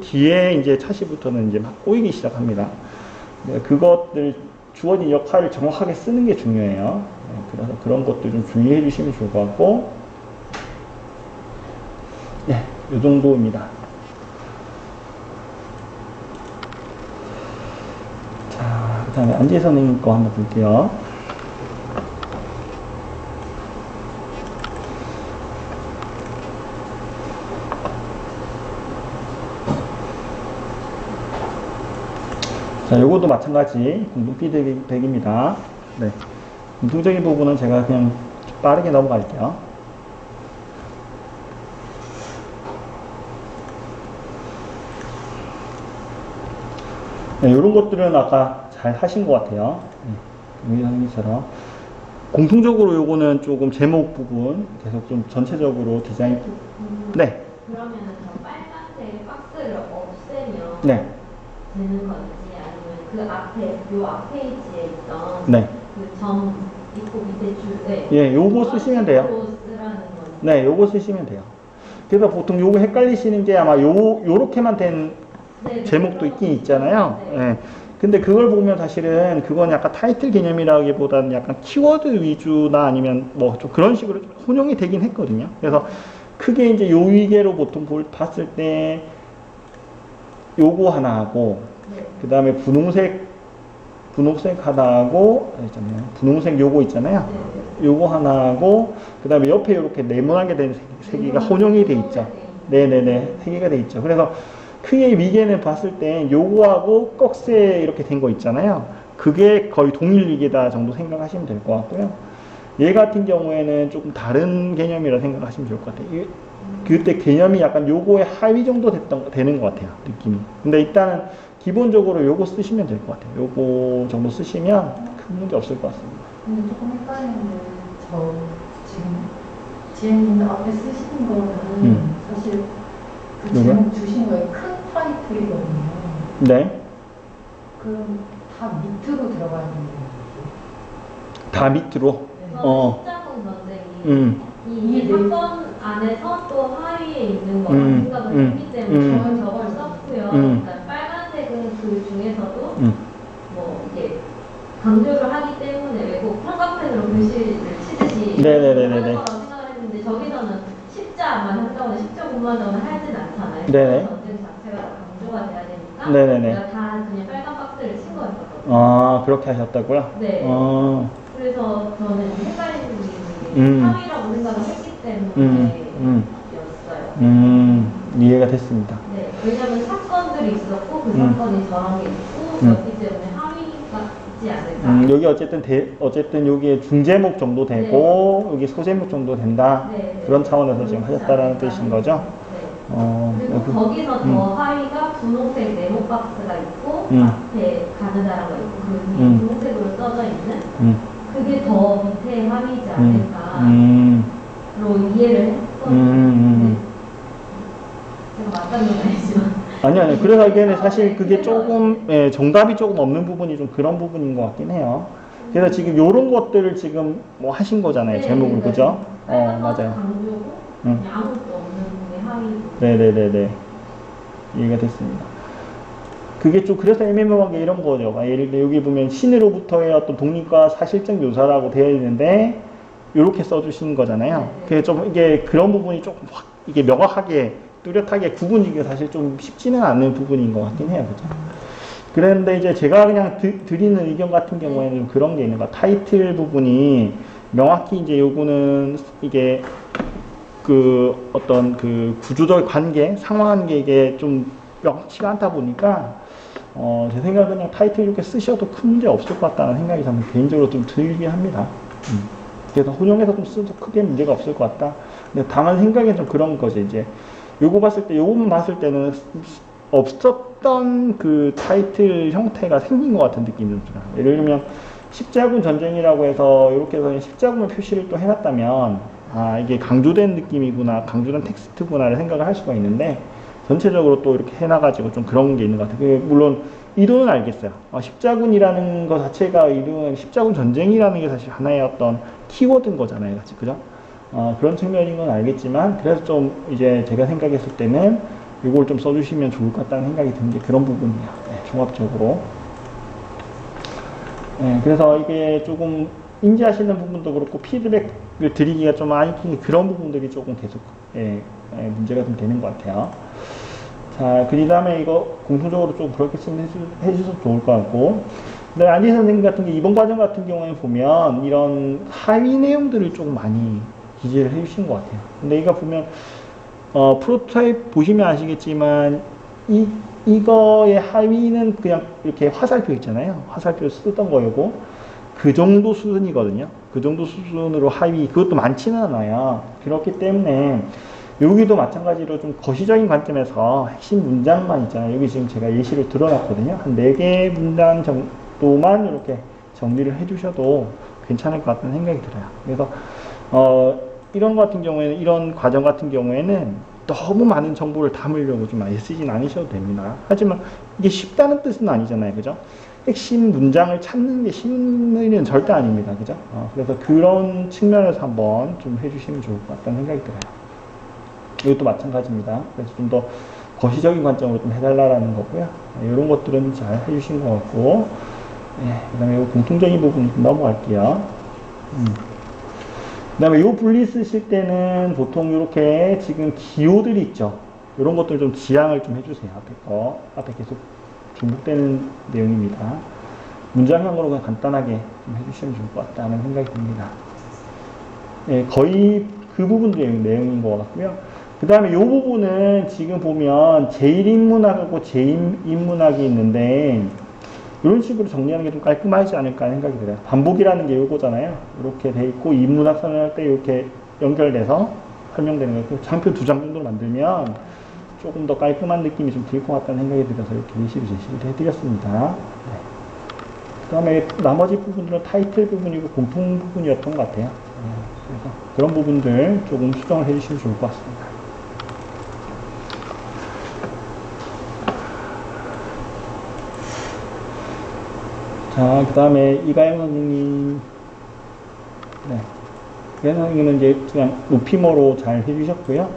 [SPEAKER 1] 뒤에 이제 차시부터는 이제 막 꼬이기 시작합니다. 그것들, 주어진 역할을 정확하게 쓰는 게 중요해요. 그래서 그런 것도 좀 주의해 주시면 좋을 것 같고, 이 정도입니다. 자, 그 다음에 안재 선생님 거 한번 볼게요. 자, 요것도 마찬가지 공동 피드백입니다. 공통적인 부분은 제가 그냥 빠르게 넘어갈게요. 이런 것들은 아까 잘 하신 것 같아요. 선생님처럼. 공통적으로 요거는 조금 제목 부분 계속 좀 전체적으로 디자인.
[SPEAKER 2] 그러면은 저 빨간색 박스를 없애면 되는 건지, 그 앞에, 요 앞 페이지에 있던 그 점 있고 밑에 줄,
[SPEAKER 1] 요거 쓰시면 돼요.
[SPEAKER 2] 쓰라는 건지.
[SPEAKER 1] 요거 쓰시면 돼요. 그래서 보통 요거 헷갈리시는 게 아마 요렇게만 된
[SPEAKER 2] 네,
[SPEAKER 1] 제목도 있긴 있잖아요.
[SPEAKER 2] 네.
[SPEAKER 1] 예. 근데 그걸 보면 사실은 그건 약간 타이틀 개념이라기보다는 약간 키워드 위주나 아니면 뭐 좀 그런 식으로 좀 혼용이 되긴 했거든요. 그래서 크게 이제 요 위계로 보통 봤을 때 요거 하나 하고,
[SPEAKER 2] 네.
[SPEAKER 1] 그 다음에 분홍색 하나 하고, 있잖아요. 분홍색 요거 있잖아요.
[SPEAKER 2] 네.
[SPEAKER 1] 요거 하나 하고, 그 다음에 옆에 이렇게 네모나게 된 세 개가 혼용이 돼 있죠. 네네네. 세 개가 돼 있죠. 그래서 크게 위계는 봤을 때 요거하고 꺽쇠 이렇게 된 거 있잖아요. 그게 거의 동일 위계다 정도 생각하시면 될 것 같고요. 얘 같은 경우에는 조금 다른 개념이라 생각하시면 좋을 것 같아요. 그때 개념이 약간 요거의 하위 정도 되는 것 같아요. 느낌이. 근데 일단은 기본적으로 요거 쓰시면 될 것 같아요. 요거 정도 쓰시면 큰 문제 없을 것 같습니다.
[SPEAKER 3] 근데 조금 헷갈리는 게, 저 지금 지혜님 앞에 쓰신 거는 사실 그 제목 주신 거에 큰 타이틀이거든요.
[SPEAKER 1] 네.
[SPEAKER 3] 그럼 다 밑으로 들어가야 되는 거예요?
[SPEAKER 1] 다 밑으로.
[SPEAKER 3] 네.
[SPEAKER 2] 십자군 전쟁이 이 사건 안에서 또 하위에 있는 거라고 생각을 했기 때문에 저는 저걸 썼고요. 그러니까 빨간색은 그 중에서도 뭐 이게 강조를 하기 때문에 왜곡 평각펜으로 글씨를 치듯이
[SPEAKER 1] 네네네네네.
[SPEAKER 2] 하는 거라고 생각을 했는데 저기서는 십자만 한다거나 십자군만 하거나 하진 않잖아요.
[SPEAKER 1] 네네.
[SPEAKER 2] 전쟁 자체가 강조가 돼야 되니까
[SPEAKER 1] 네네네.
[SPEAKER 2] 제가 다 그냥 빨간 박스를 친 거였거든요.
[SPEAKER 1] 아, 그렇게 하셨다고요?
[SPEAKER 2] 네. 그래서 저는 헷갈리는 게 하위라고 생각을 했기 때문에 였어요.
[SPEAKER 1] 이해가 됐습니다.
[SPEAKER 2] 네, 왜냐면 사건들이 있었고 그 사건이 저런 게 있고 였기 때문에 하위가 있지 않을까.
[SPEAKER 1] 여기 어쨌든 여기에 중제목 정도 되고 여기 소제목 정도 된다.
[SPEAKER 2] 네,
[SPEAKER 1] 그런 차원에서 지금 하셨다라는 뜻인 거죠?
[SPEAKER 2] 네. 그리고 거기서 더 하위가 분홍색 네모 박스가 있고 앞에 가느다라가 있고 그 위에 분홍색으로 써져 있는 그게 더 밑에 하위지 않을까로 이해를 했거든요. 제가 맞다는 건 아니지만.
[SPEAKER 1] 아니. 그래서 이게 사실 그게 조금, 정답이 조금 없는 부분이 좀 그런 부분인 것 같긴 해요. 그래서 지금 요런 것들을 지금 뭐 하신 거잖아요. 제목을, 그죠? 맞아요.
[SPEAKER 2] 강조고 그냥 아무것도 없는 게 하위고.
[SPEAKER 1] 네네네네. 이해가 됐습니다. 그게 좀 그래서 애매모호한 게 이런 거죠. 예를 들어 여기 보면 신으로부터의 어떤 독립과 사실적 묘사라고 되어 있는데 이렇게 써주신 거잖아요. 그게 좀 이게 그런 부분이 조금 확 이게 명확하게 뚜렷하게 구분이기가 사실 좀 쉽지는 않은 부분인 것 같긴 해요, 그죠? 그런데 이제 제가 그냥 드리는 의견 같은 경우에는 좀 그런 게 있는 것 같아요. 타이틀 부분이 명확히 이제 요거는 이게 그 어떤 그 구조적 관계, 상호 관계에 좀 명확치가 않다 보니까 제 생각은 그냥 타이틀 이렇게 쓰셔도 큰 문제 없을 것 같다는 생각이 저는 개인적으로 좀 들긴 합니다. 그래서 혼용해서 좀 써도 크게 문제가 없을 것 같다. 근데 다만 생각엔 좀 그런 거죠. 이제 요것만 봤을 때는 없었던 그 타이틀 형태가 생긴 것 같은 느낌이 좀 들어요. 예를 들면 십자군 전쟁이라고 해서 이렇게 해서 십자군을 표시를 또 해놨다면 이게 강조된 느낌이구나, 강조된 텍스트구나를 생각을 할 수가 있는데 전체적으로 또 이렇게 해놔가지고 좀 그런 게 있는 것 같아요. 물론 이론은 알겠어요. 십자군이라는 것 자체가 십자군 전쟁이라는 게 사실 하나의 어떤 키워드인 거잖아요. 그죠? 그런 측면인 건 알겠지만, 그래서 좀 이제 제가 생각했을 때는 이걸 좀 써주시면 좋을 것 같다는 생각이 드는 게 그런 부분이에요. 네, 종합적으로. 네, 그래서 이게 조금 인지하시는 부분도 그렇고, 피드백을 드리기가 좀 아니긴 그런 부분들이 조금 계속, 문제가 좀 되는 것 같아요. 자, 그 다음에 이거 공통적으로 좀 그렇게 해주셔도 좋을 것 같고, 근데 안지 선생님 같은 게 이번 과정 같은 경우에 보면 이런 하위 내용들을 조금 많이 기재를 해주신 것 같아요. 근데 이거 보면, 프로토타입 보시면 아시겠지만, 이거의 하위는 그냥 이렇게 화살표 있잖아요. 화살표 쓰던 거이고, 그 정도 수준이거든요. 그 정도 수준으로 하위, 그것도 많지는 않아요. 그렇기 때문에, 여기도 마찬가지로 좀 거시적인 관점에서 핵심 문장만 있잖아요. 여기 지금 제가 예시를 들어놨거든요. 한 4개 문장 정도만 이렇게 정리를 해주셔도 괜찮을 것 같다는 생각이 들어요. 그래서, 이런 같은 경우에는, 이런 과정 같은 경우에는 너무 많은 정보를 담으려고 좀 애쓰진 않으셔도 됩니다. 하지만 이게 쉽다는 뜻은 아니잖아요. 그죠? 핵심 문장을 찾는 게 쉬운 일은 절대 아닙니다. 그죠? 그래서 그런 측면에서 한번 좀 해주시면 좋을 것 같다는 생각이 들어요. 이것도 마찬가지입니다. 그래서 좀 더 거시적인 관점으로 좀 해달라는 거고요. 이런 것들은 잘 해주신 것 같고, 그 다음에 이 공통적인 부분 좀 넘어갈게요. 그 다음에 이 분리 쓰실 때는 보통 이렇게 지금 기호들이 있죠. 이런 것들 좀 지양을 좀 해주세요. 앞에 계속 중복되는 내용입니다. 문장형으로 그냥 간단하게 좀 해주시면 좋을 것 같다는 생각이 듭니다. 거의 그 부분도 내용인 것 같고요. 그 다음에 이 부분은 지금 보면 제1인문학하고 제2인문학이 있는데 이런 식으로 정리하는 게 좀 깔끔하지 않을까 하는 생각이 들어요. 반복이라는 게 이거잖아요. 이렇게 돼 있고 인문학 설명할 때 이렇게 연결돼서 설명되는 거고 장표 2장 정도로 만들면 조금 더 깔끔한 느낌이 좀 들 것 같다는 생각이 들어서 이렇게 예시로 제시를 해드렸습니다. 그 다음에 나머지 부분들은 타이틀 부분이고 공통 부분이었던 것 같아요. 그래서 그런 부분들 조금 수정을 해주시면 좋을 것 같습니다. 자, 그 다음에 이가영 선생님. 이가영 선생님은 이제 그냥 높이모로 잘 해주셨고요.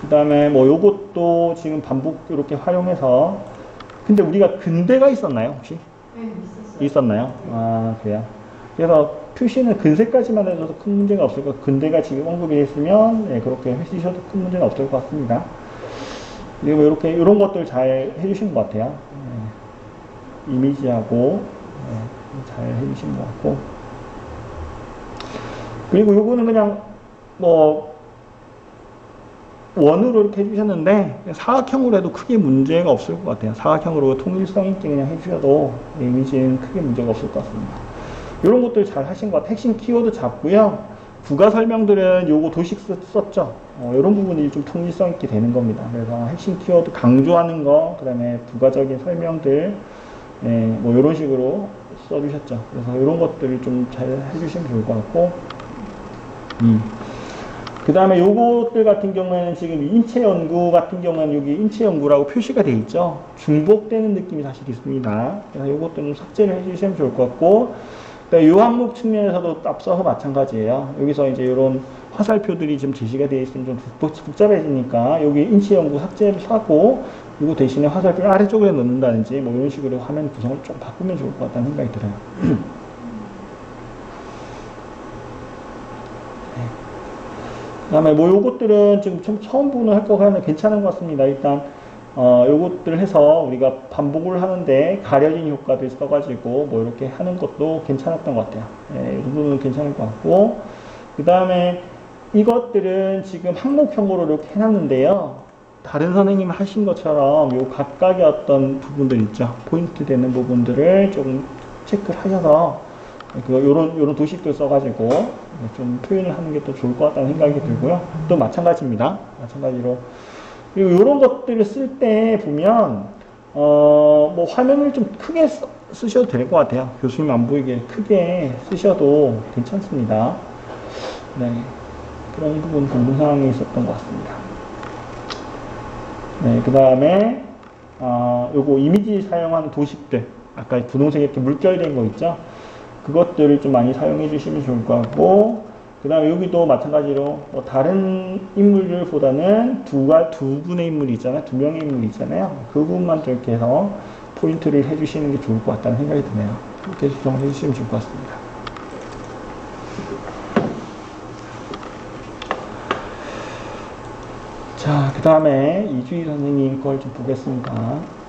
[SPEAKER 1] 그 다음에 뭐 요것도 지금 반복 이렇게 활용해서, 근데 우리가 근대가 있었나요, 혹시?
[SPEAKER 3] 네, 있었어요.
[SPEAKER 1] 있었나요? 아, 그래요. 그래서 표시는 근세까지만 해도 큰 문제가 없을 것 같고, 근대가 지금 언급이 됐으면, 그렇게 해주셔도 큰 문제는 없을 것 같습니다. 그리고 이렇게, 이런 것들 잘 해주신 것 같아요. 이미지하고, 잘 해주신 것 같고. 그리고 요거는 그냥, 뭐, 원으로 이렇게 해주셨는데, 사각형으로 해도 크게 문제가 없을 것 같아요. 사각형으로 통일성 있게 그냥 해주셔도 이미지는 크게 문제가 없을 것 같습니다. 이런 것들 잘 하신 것 같아요. 핵심 키워드 잡고요. 부가 설명들은 요거 도식 썼죠. 이런 부분이 좀 통일성 있게 되는 겁니다. 그래서 핵심 키워드 강조하는 거, 그 다음에 부가적인 설명들, 뭐 이런 식으로 써주셨죠. 그래서 이런 것들을 좀 잘 해주시면 좋을 것 같고, 그 다음에 요것들 같은 경우에는 지금 인체 연구 같은 경우는 여기 인체 연구라고 표시가 되어 있죠. 중복되는 느낌이 사실 있습니다. 그래서 요것들은 삭제를 해주시면 좋을 것 같고, 이 항목 측면에서도 앞서서 마찬가지예요. 여기서 이제 이런 화살표들이 좀 제시가 되어 있으면 좀 복잡해지니까 여기 인체 연구 삭제를 하고 이거 대신에 화살표를 아래쪽에 넣는다든지 뭐 이런 식으로 화면 구성을 좀 바꾸면 좋을 것 같다는 생각이 들어요. 그 다음에 뭐 요것들은 지금 좀 처음 보는 할 거 하면 괜찮은 것 같습니다. 일단 요것들을 해서 우리가 반복을 하는데 가려진 효과들 써가지고 뭐 이렇게 하는 것도 괜찮았던 것 같아요. 이 부분은 괜찮을 것 같고, 그 다음에 이것들은 지금 항목형으로 이렇게 해놨는데요. 다른 선생님 하신 것처럼 요 각각의 어떤 부분들 있죠. 포인트 되는 부분들을 조금 체크를 하셔서 요런 도식들 써가지고 좀 표현을 하는 게 또 좋을 것 같다는 생각이 들고요. 또 마찬가지입니다. 마찬가지로. 그리고 이런 것들을 쓸 때 보면, 뭐 화면을 좀 크게 쓰셔도 될 것 같아요. 교수님 안 보이게 크게 쓰셔도 괜찮습니다. 네. 그런 부분 공부사항이 있었던 것 같습니다. 네. 그 다음에, 요거 이미지 사용하는 도식들. 아까 분홍색 이렇게 물결된 거 있죠? 그것들을 좀 많이 사용해 주시면 좋을 것 같고, 그 다음에 여기도 마찬가지로 뭐 다른 인물들보다는 두 분의 인물이 있잖아요. 2명의 인물이 있잖아요. 그 부분만 좀 이렇게 해서 포인트를 해주시는 게 좋을 것 같다는 생각이 드네요. 이렇게 수정을 해주시면 좋을 것 같습니다. 자, 그 다음에 이주희 선생님 걸 좀 보겠습니다.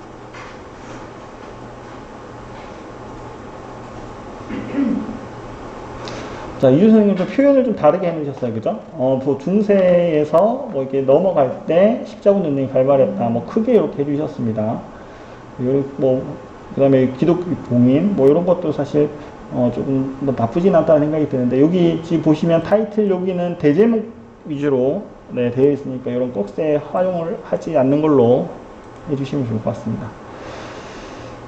[SPEAKER 1] 자, 이주 선생님 좀 표현을 좀 다르게 해놓으셨어요. 그죠? 뭐 중세에서 뭐 이렇게 넘어갈 때 십자군 전쟁이 발발했다. 뭐 크게 이렇게 해주셨습니다. 뭐, 그 다음에 기독교 봉인, 뭐 이런 것도 사실, 조금 뭐 나쁘진 않다는 생각이 드는데, 여기 지금 보시면 타이틀 여기는 대제목 위주로, 되어 있으니까 이런 꼭세 활용을 하지 않는 걸로 해주시면 좋을 것 같습니다.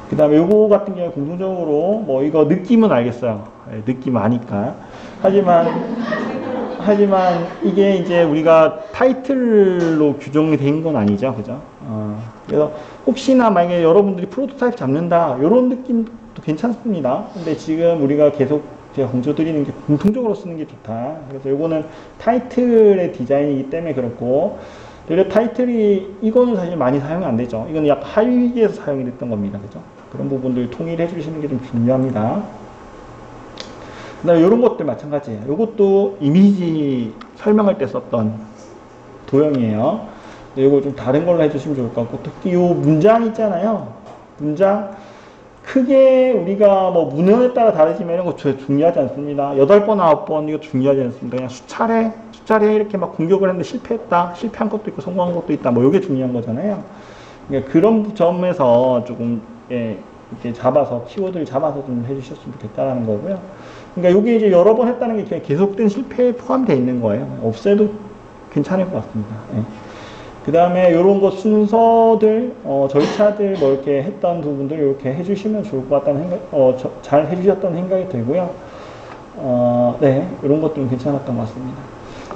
[SPEAKER 1] 그 다음에 요거 같은 경우에 공통적으로 뭐 이거 느낌은 알겠어요. 느낌 아니까. 하지만 이게 이제 우리가 타이틀로 규정이 된 건 아니죠. 그죠? 그래서 혹시나 만약에 여러분들이 프로토타입 잡는다, 요런 느낌도 괜찮습니다. 근데 지금 우리가 계속 제가 강조드리는 게 공통적으로 쓰는 게 좋다. 그래서 요거는 타이틀의 디자인이기 때문에 그렇고, 오히려 타이틀이, 이거는 사실 많이 사용이 안 되죠. 이거는 약간 하위 위기에서 사용이 됐던 겁니다. 그죠? 그런 부분들 통일해 주시는 게 좀 중요합니다. 그 다음에 이런 것들 마찬가지예요. 이것도 이미지 설명할 때 썼던 도형이에요. 이거 좀 다른 걸로 해주시면 좋을 것 같고, 특히 이 문장 있잖아요. 문장. 크게 우리가 뭐 문헌에 따라 다르지만 이런 거 중요하지 않습니다. 8번, 9번 이거 중요하지 않습니다. 그냥 수차례 이렇게 막 공격을 했는데 실패했다. 실패한 것도 있고 성공한 것도 있다. 뭐 이게 중요한 거잖아요. 그러니까 그런 점에서 조금, 예, 이렇게 잡아서, 키워드를 잡아서 좀 해주셨으면 좋겠다라는 거고요. 그러니까 이게 이제 여러 번 했다는 게 그냥 계속된 실패에 포함되어 있는 거예요. 없애도 괜찮을 것 같습니다. 예. 그 다음에 이런 거 순서들, 절차들 뭐 이렇게 했던 부분들 이렇게 해주시면 좋을 것 같다는 생각, 잘 해주셨다는 생각이 들고요. 네, 이런 것들은 괜찮았던 것 같습니다.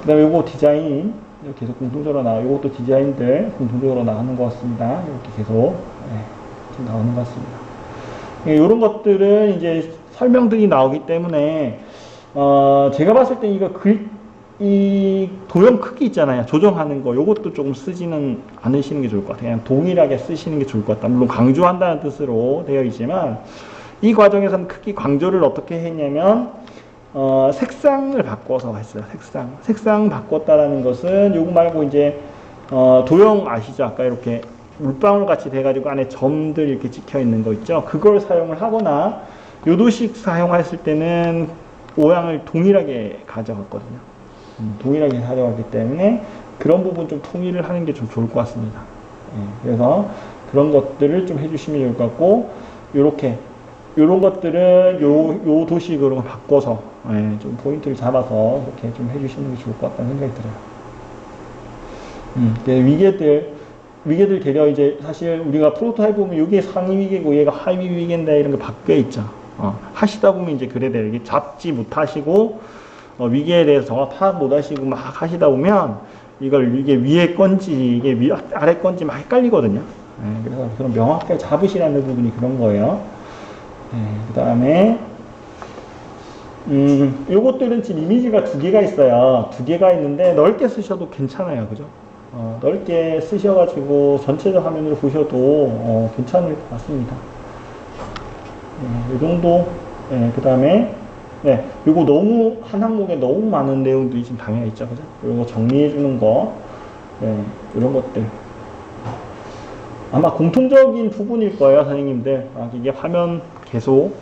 [SPEAKER 1] 그 다음에 요거 디자인, 계속 공통적으로 요것도 디자인들 공통적으로 나오는 것 같습니다. 이렇게 계속, 네, 좀 나오는 것 같습니다. 이런 것들은 이제 설명들이 나오기 때문에, 제가 봤을 때 이 도형 크기 있잖아요. 조정하는 거. 요것도 조금 쓰지는 않으시는 게 좋을 것 같아요. 그냥 동일하게 쓰시는 게 좋을 것 같다. 물론 강조한다는 뜻으로 되어 있지만, 이 과정에서는 크기 강조를 어떻게 했냐면, 색상을 바꿔서 했어요. 색상 바꿨다라는 것은 요거 말고 이제, 도형 아시죠? 아까 이렇게 물방울 같이 돼가지고 안에 점들 이렇게 찍혀 있는 거 있죠? 그걸 사용을 하거나, 요도식 사용했을 때는 오양을 동일하게 가져갔거든요. 동일하게 가져갔기 때문에 그런 부분 좀 통일을 하는 게 좀 좋을 것 같습니다. 예, 그래서 그런 것들을 좀 해주시면 좋을 것 같고, 요런 것들은 요 도식으로 바꿔서, 예, 좀 포인트를 잡아서 이렇게 좀 해주시는 게 좋을 것 같다는 생각이 들어요. 위계들 되려 이제 사실 우리가 프로토타입 보면 이게 상위 위계고 얘가 하위 위계인데 이런 게 바뀌어 있죠. 하시다 보면 이제 그래 돼요. 이게 잡지 못하시고, 위계에 대해서 정확 파악 못 하시고 막 하시다 보면 이게 위에 건지 이게 아래 건지 막 헷갈리거든요. 네, 그래서 그런 명확하게 잡으시라는 부분이 그런 거예요. 네, 그 다음에 요것들은 지금 이미지가 2개가 있어요. 2개가 있는데 넓게 쓰셔도 괜찮아요. 그죠? 넓게 쓰셔가지고 전체적 화면으로 보셔도 괜찮을 것 같습니다. 이 정도. 그 다음에 네, 요거 너무, 한 항목에 너무 많은 내용들이 지금 담겨 있죠. 그죠? 요거 정리해주는 거, 네, 이런 것들. 아마 공통적인 부분일 거예요, 선생님들. 이게 화면 계속,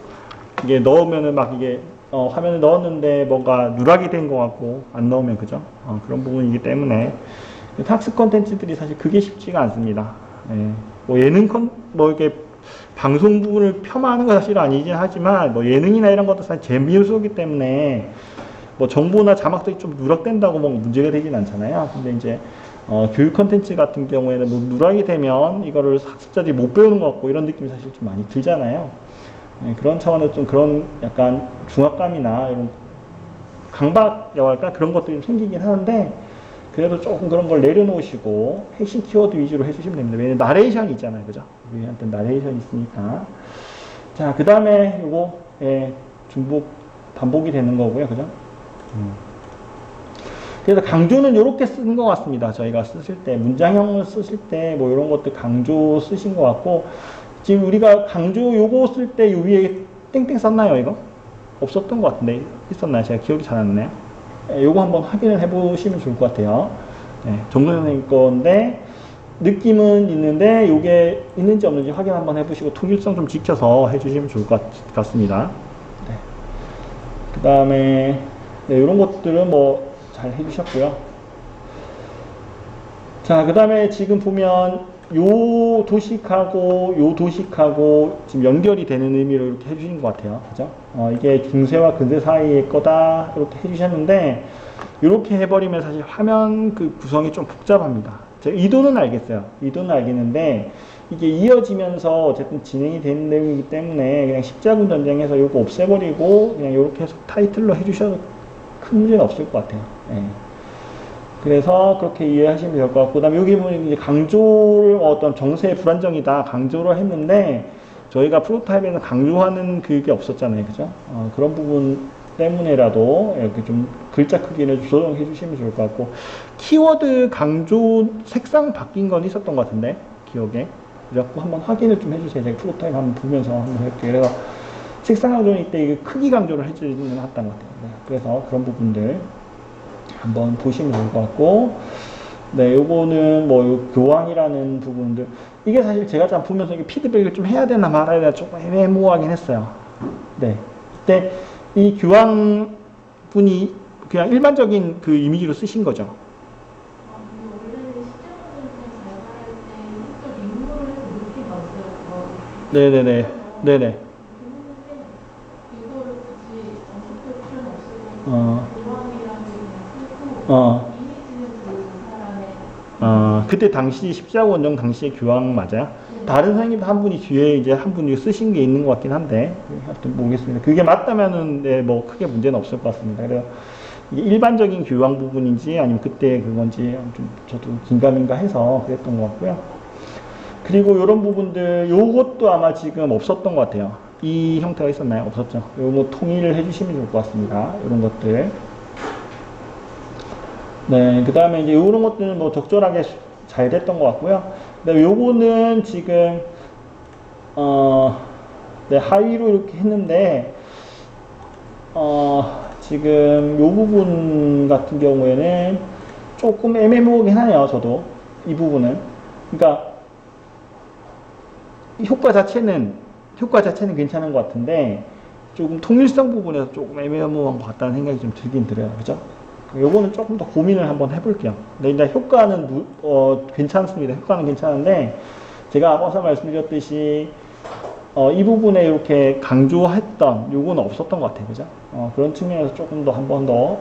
[SPEAKER 1] 이게 넣으면은 막 이게, 화면에 넣었는데 뭔가 누락이 된 것 같고, 안 넣으면, 그죠? 그런 부분이기 때문에. 학습 컨텐츠들이 사실 그게 쉽지가 않습니다. 네, 뭐 뭐 이렇게, 방송 부분을 폄하하는 건 사실 아니긴 하지만, 뭐 예능이나 이런 것도 사실 재미 요소이기 때문에, 뭐 정보나 자막들이 좀 누락된다고 뭐 문제가 되진 않잖아요. 근데 이제, 교육 컨텐츠 같은 경우에는 뭐 누락이 되면 이거를 학습자들이 못 배우는 것 같고 이런 느낌이 사실 좀 많이 들잖아요. 네, 그런 차원에서 좀 그런 약간 중압감이나 이런 강박이라고 할까? 그런 것들이 좀 생기긴 하는데, 그래도 조금 그런 걸 내려놓으시고 핵심 키워드 위주로 해주시면 됩니다. 왜냐면 나레이션이 있잖아요. 그죠? 우리한테 나레이션이 있으니까. 자, 그 다음에 요거, 예, 반복이 되는 거고요. 그죠? 그래서 강조는 이렇게 쓴 것 같습니다. 저희가 쓰실 때, 문장형을 쓰실 때, 뭐 이런 것들 강조 쓰신 것 같고, 지금 우리가 강조 요거 쓸 때 요 위에 땡땡 썼나요, 이거? 없었던 것 같은데, 있었나요? 제가 기억이 잘 안 나요. 요거 한번 확인을 해보시면 좋을 것 같아요. 네, 정근 선생님 건데, 느낌은 있는데, 요게 있는지 없는지 확인 한번 해보시고, 통일성 좀 지켜서 해주시면 좋을 것 같습니다. 네. 그 다음에, 네, 이런 것들은 뭐, 잘 해주셨고요. 자, 그 다음에 지금 보면, 요 도식하고 지금 연결이 되는 의미로 이렇게 해주신 것 같아요. 그죠? 이게 중세와 근세 사이의 거다. 이렇게 해주셨는데, 이렇게 해버리면 사실 화면 그 구성이 좀 복잡합니다. 제가 의도는 알겠어요. 의도는 알겠는데, 이게 이어지면서 어쨌든 진행이 되는 내용이기 때문에 그냥 십자군 전쟁에서 이거 없애버리고 그냥 이렇게 해서 타이틀로 해주셔도 큰 문제는 없을 것 같아요. 예. 그래서 그렇게 이해하시면 될 것 같고, 그 다음에 여기 보면 이제 강조를 어떤 정세의 불안정이다 강조를 했는데, 저희가 프로타입에는 강조하는 그게 없었잖아요. 그죠? 그런 부분 때문에라도 이렇게 좀 글자 크기를 조정해 주시면 좋을 것 같고, 키워드 강조 색상 바뀐 건 있었던 것 같은데 기억에. 그래갖고 한번 확인을 좀 해주세요. 제가 프로타입 한번 보면서 한번 할게요. 그래서 색상 강조는 이때 이게 크기 강조를 해주는 것 같던 것 같아요. 네, 그래서 그런 부분들 한번 보시면 좋을 것 같고, 네, 요거는 뭐 요 교황이라는 부분들, 이게 사실 제가 좀 보면서 이게 피드백을 좀 해야 되나 말아야 되나 조금 애매모호하긴 했어요. 네, 이때 이 교황 분이 그냥 일반적인 그 이미지로 쓰신 거죠. 네네네. 네네. 그때 당시 십자가 원정 당시의 교황 맞아요? 다른 선생님 한 분이 뒤에 이제 한 분이 쓰신 게 있는 것 같긴 한데, 하여튼 모르겠습니다. 그게 맞다면은, 네, 뭐 크게 문제는 없을 것 같습니다. 그래서 이게 일반적인 교황 부분인지 아니면 그때 그건지 좀 저도 긴가민가 해서 그랬던 것 같고요. 그리고 이런 부분들, 요것도 아마 지금 없었던 것 같아요. 이 형태가 있었나요? 없었죠. 요거 통일을 해주시면 좋을 것 같습니다. 이런 것들. 네, 그 다음에 이제 이런 것들은 뭐 적절하게 잘 됐던 것 같고요. 네, 요거는 지금, 네, 하위로 이렇게 했는데, 지금 요 부분 같은 경우에는 조금 애매모호하긴 하네요, 저도. 이 부분은. 그러니까, 효과 자체는 괜찮은 것 같은데, 조금 통일성 부분에서 조금 애매모호한 것 같다는 생각이 좀 들긴 들어요. 그죠? 요거는 조금 더 고민을 한번 해볼게요. 근데 일단 효과는, 괜찮습니다. 효과는 괜찮은데, 제가 앞서 말씀드렸듯이, 이 부분에 이렇게 강조했던 요거는 없었던 것 같아요. 그죠? 그런 측면에서 조금 더 한 번 더,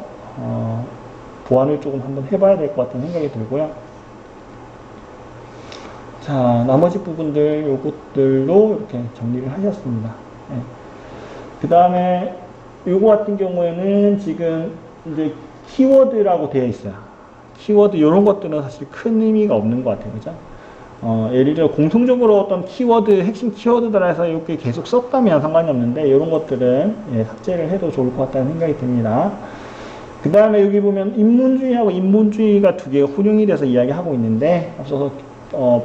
[SPEAKER 1] 보완을 조금 한번 해봐야 될 것 같은 생각이 들고요. 자, 나머지 부분들, 요것들로 이렇게 정리를 하셨습니다. 네. 그 다음에 요거 같은 경우에는 지금 이제 키워드라고 되어 있어요. 키워드, 요런 것들은 사실 큰 의미가 없는 것 같아요. 그죠? 예를 들어 공통적으로 어떤 키워드, 핵심 키워드들에서 이렇게 계속 썼다면 상관이 없는데, 이런 것들은 예, 삭제를 해도 좋을 것 같다는 생각이 듭니다. 그 다음에 여기 보면 인문주의하고 인본주의가 두 개가 혼용이 돼서 이야기하고 있는데, 앞서서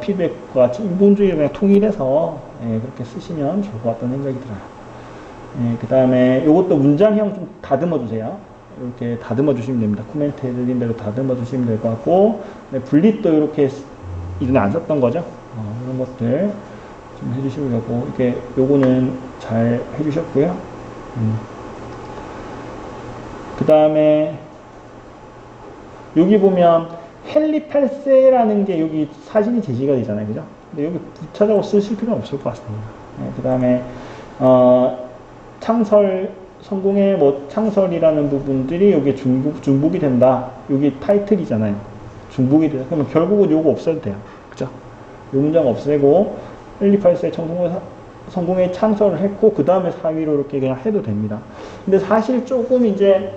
[SPEAKER 1] 피드백과 같이 인본주의를 그냥 통일해서 예, 그렇게 쓰시면 좋을 것 같다는 생각이 들어요. 예, 그 다음에 이것도 문장형 좀 다듬어 주세요. 이렇게 다듬어 주시면 됩니다. 코멘트 해드린 대로 다듬어 주시면 될 것 같고, 네, 분리도 이렇게 이전에 안 썼던 거죠. 이런 것들 좀 해주시면 되고, 이게 요거는 잘 해주셨고요. 그 다음에 여기 보면 헨리 8세라는 게 여기 사진이 제시가 되잖아요, 그죠? 근데 여기 부차적으로 쓰실 필요는 없을 것 같습니다. 네, 그 다음에 창설 성공의 뭐 창설이라는 부분들이 여기 중복이 된다. 여기 타이틀이잖아요. 중복이 된다. 그러면 결국은 요거 없애도 돼요. 그죠? 요 문장 없애고 1, 2, 8세 성공의 창설을 했고 그 다음에 4위로 이렇게 그냥 해도 됩니다. 근데 사실 조금 이제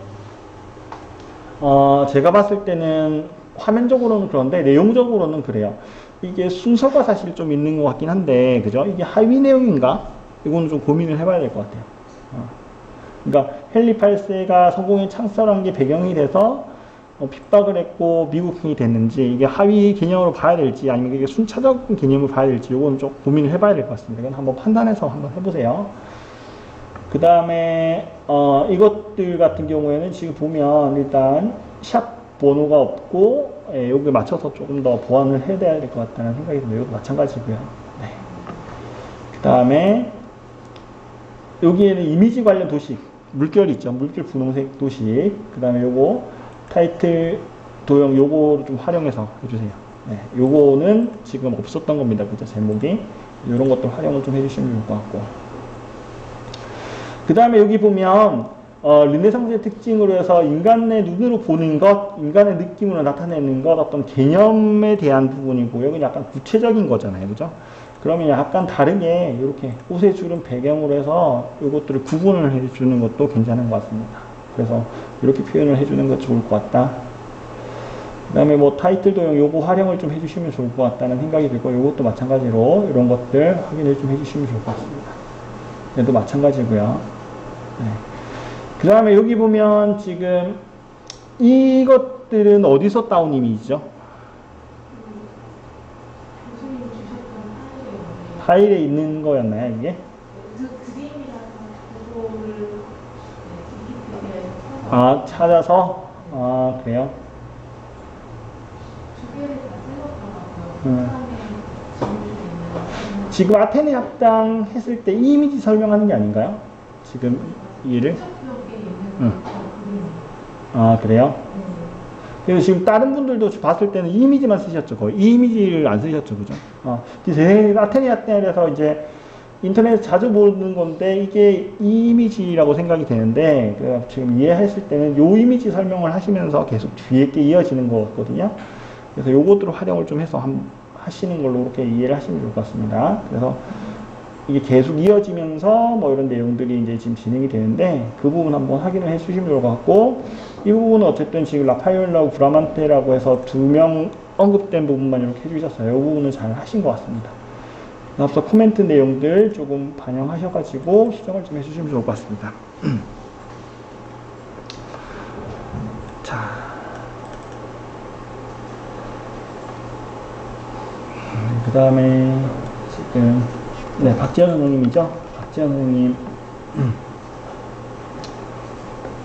[SPEAKER 1] 제가 봤을 때는 화면적으로는 그런데 내용적으로는 그래요. 이게 순서가 사실 좀 있는 것 같긴 한데, 그죠? 이게 하위 내용인가? 이거는 좀 고민을 해봐야 될 것 같아요. 그러니까 헨리 8세가 성공의 창설한 게 배경이 돼서 핍박을 했고 미국행이 됐는지, 이게 하위 개념으로 봐야 될지 아니면 이게 순차적인 개념으로 봐야 될지, 이건 좀 고민을 해봐야 될 것 같습니다. 이건 한번 판단해서 한번 해보세요. 그 다음에 이것들 같은 경우에는 지금 보면 일단 샵 번호가 없고, 예, 여기에 맞춰서 조금 더 보완을 해야 될 것 같다는 생각이 듭니다. 이것도 마찬가지고요. 네. 그 다음에 여기에는 이미지 관련 도식, 물결 있죠. 물결 분홍색 도식. 그 다음에 요거 타이틀 도형 요거를 좀 활용해서 해주세요. 네. 요거는 지금 없었던 겁니다. 그죠? 제목이. 이런 것도 활용을 좀 해주시면 좋을 것 같고. 그 다음에 여기 보면 르네상스의 특징으로 해서 인간의 눈으로 보는 것, 인간의 느낌으로 나타내는 것, 어떤 개념에 대한 부분이고, 여기는 약간 구체적인 거잖아요. 그죠? 그러면 약간 다르게 이렇게 옷의 주름 배경으로 해서 이것들을 구분을 해주는 것도 괜찮은 것 같습니다. 그래서 이렇게 표현을 해주는 것 좋을 것 같다. 그 다음에 뭐 타이틀 도형 요거 활용을 좀 해주시면 좋을 것 같다는 생각이 들고, 이것도 마찬가지로 이런 것들 확인을 좀 해주시면 좋을 것 같습니다. 얘도 마찬가지고요. 네. 그 다음에 여기 보면 지금 이것들은 어디서 따온 이미지죠?
[SPEAKER 3] 교수님 주셨던
[SPEAKER 1] 파일에 있는 거였나요, 이게?
[SPEAKER 3] 그 그림이랑 그거를 위키피디아에서
[SPEAKER 1] 아, 찾아서? 아, 그래요?
[SPEAKER 3] 두 개를 다 찍었더라고요.
[SPEAKER 1] 음.
[SPEAKER 3] 그 다음에 있는
[SPEAKER 1] 지금 아테네 합당 했을 때 이 이미지 설명하는 게 아닌가요? 지금 이를?
[SPEAKER 3] 기억에 있는
[SPEAKER 1] 응.
[SPEAKER 3] 그림이에요.
[SPEAKER 1] 아, 그래요?
[SPEAKER 3] 네.
[SPEAKER 1] 그래서 지금 다른 분들도 봤을 때는 이 이미지만 쓰셨죠. 거의 이 이미지를 안 쓰셨죠. 그죠? 제 아테네 합당에서 이제 인터넷에 자주 보는 건데 이게 이 이미지라고 생각이 되는데 지금 이해했을 때는 요 이미지 설명을 하시면서 계속 뒤에 게 이어지는 거거든요. 그래서 요것들을 활용을 좀 해서 하시는 걸로 이렇게 이해를 하시면 좋을 것 같습니다. 그래서 이게 계속 이어지면서 뭐 이런 내용들이 이제 지금 진행이 되는데 그 부분 한번 확인을 해 주시면 좋을 것 같고, 이 부분은 어쨌든 지금 라파엘라고 브라만테라고 해서 2명 언급된 부분만 이렇게 해주셨어요. 이 부분은 잘 하신 것 같습니다. 앞서 코멘트 내용들 조금 반영하셔가지고 수정을 좀 해주시면 좋을 것 같습니다. 자, 그 다음에 지금 네, 박지현 선생님이죠. 박지현 선생님.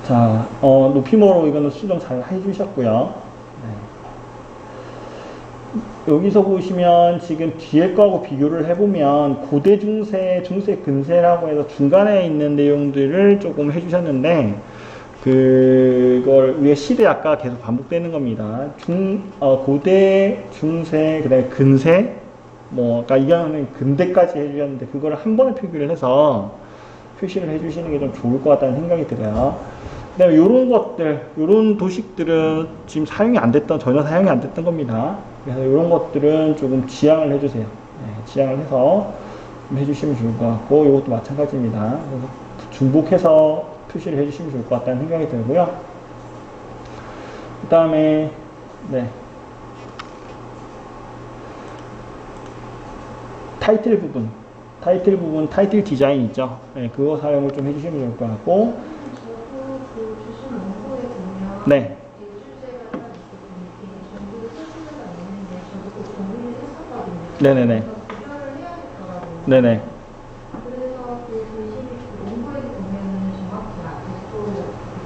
[SPEAKER 1] 자, 높이모로 이거는 수정 잘 해주셨고요. 네. 여기서 보시면 지금 뒤에 거하고 비교를 해보면 고대 중세, 중세 근세라고 해서 중간에 있는 내용들을 조금 해주셨는데 그걸 위에 시대 아까 계속 반복되는 겁니다. 고대, 중세, 그다음에 근세, 뭐, 아까 이거는 근대까지 해주셨는데 그걸 한 번에 표기를 해서 표시를 해주시는 게 좀 좋을 것 같다는 생각이 들어요. 그 다음에 요런 것들, 요런 도식들은 지금 사용이 안 됐던, 전혀 사용이 안 됐던 겁니다. 그래서 요런 것들은 조금 지양을 해주세요. 네, 지양을 해서 좀 해주시면 좋을 것 같고, 요것도 마찬가지입니다. 그래서 중복해서 표시를 해주시면 좋을 것 같다는 생각이 들고요. 그 다음에, 네. 타이틀 부분, 타이틀 디자인 있죠. 네, 그거 사용을 좀 해주시면 좋을 것 같고.
[SPEAKER 3] 저도 그 주신 원고에 보면
[SPEAKER 1] 네.
[SPEAKER 3] 예술제가 딱 이렇게 전부를 쓸 수가 있는데 저도 그 정리를 했었거든요.
[SPEAKER 1] 네네네.
[SPEAKER 3] 그래서 구별을 해야겠더라고요.
[SPEAKER 1] 네네.
[SPEAKER 3] 그래서 그 교실이 원고에 보면은 정확히 앞에 또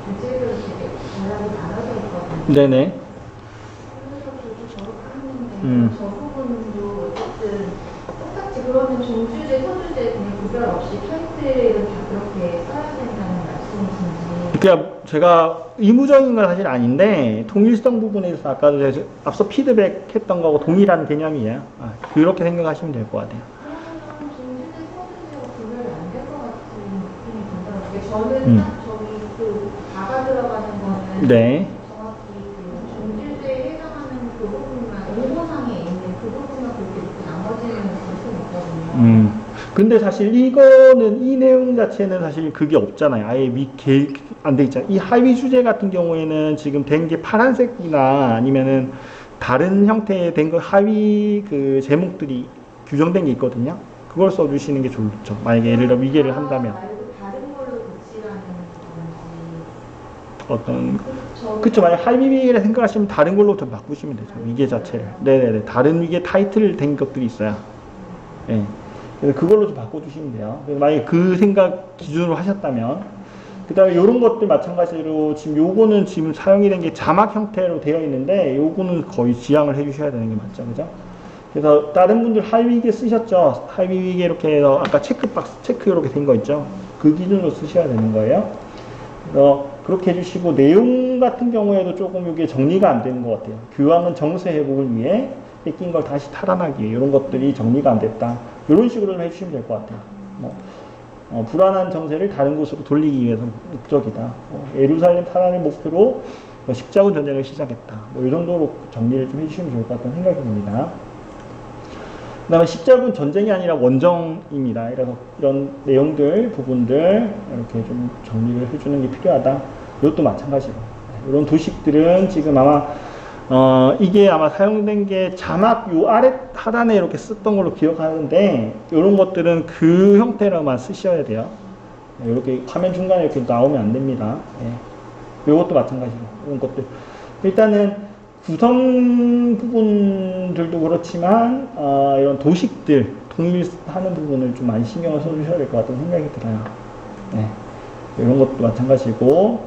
[SPEAKER 3] 주제별로 되게 전략이 나눠져 있거든요.
[SPEAKER 1] 네네.
[SPEAKER 3] 그래서 저도 저렇게 했는데 저 부분도 어쨌든 똑같이 그러면 종주제, 소주제 그냥 구별 없이 타이틀을 다 그렇게 써야 된다는 말씀이신지.
[SPEAKER 1] 그러니까 제가 의무적인 건 사실 아닌데 통일성 부분에서 아까도 제가 앞서 피드백했던 거하고 동일한 개념이에요. 그렇게 생각하시면 될 것 같아요.
[SPEAKER 3] 그러면 종주제, 소주제가 구별이 안 될 것 같은 느낌이 든다는 게 저는 딱 저기 그 다가 들어가는 거는
[SPEAKER 1] 네.
[SPEAKER 3] 정확히 그 종주제에 해당하는 그 부분만 원고상에 있는 그 부분만 그렇게 있고 나머지는 볼 수는 있거든요.
[SPEAKER 1] 근데 사실 이거는 이 내용 자체는 사실 그게 없잖아요. 아예 안 돼 있잖아요. 이 하위 주제 같은 경우에는 지금 된 게 파란색이나 아니면은 다른 형태의 된 거 하위 그 제목들이 규정된 게 있거든요. 그걸 써주시는 게 좋죠. 만약에 예를 들어 위계를 한다면.
[SPEAKER 3] 말고 다른 걸로 고치라는 건지.
[SPEAKER 1] 어떤 그쵸, 만약 하위 위계를 생각하시면 다른 걸로 좀 바꾸시면 되죠. 위계 자체를. 네네네. 다른 위계 타이틀 된 것들이 있어요. 네. 그래서 그걸로 좀 바꿔주시면 돼요. 그래서 만약에 그 생각 기준으로 하셨다면, 그 다음에 이런 것들 마찬가지로 지금 요거는 지금 사용이 된 게 자막 형태로 되어 있는데 요거는 거의 지양을 해주셔야 되는 게 맞죠, 그죠? 그래서 다른 분들 하위 위계 쓰셨죠? 하위 위계 이렇게 해서 아까 체크 이렇게 된 거 있죠? 그 기준으로 쓰셔야 되는 거예요. 그래서 그렇게 해주시고 내용 같은 경우에도 조금 이게 정리가 안 되는 것 같아요. 교황은 정세 회복을 위해 뺏긴 걸 다시 탈환하기 위해 이런 것들이 정리가 안 됐다. 이런 식으로 좀 해주시면 될 것 같아요. 불안한 정세를 다른 곳으로 돌리기 위해서 목적이다. 예루살렘 탈환을 목표로 십자군 전쟁을 시작했다. 이 정도로 정리를 좀 해주시면 좋을 것 같다는 생각이 듭니다. 그 다음에 십자군 전쟁이 아니라 원정입니다. 그래서 이런 내용들, 부분들 이렇게 좀 정리를 해주는 게 필요하다. 이것도 마찬가지로. 이런 도식들은 지금 아마 이게 아마 사용된 게 자막 요 아래 하단에 이렇게 썼던 걸로 기억하는데 이런 것들은 그 형태로만 쓰셔야 돼요. 이렇게 화면 중간에 이렇게 나오면 안 됩니다. 이것도 마찬가지로 이런 것들 일단은 구성 부분들도 그렇지만 이런 도식들 동일하는 부분을 좀 많이 신경을 써주셔야 될 것 같다는 생각이 들어요. 이런 것도 마찬가지고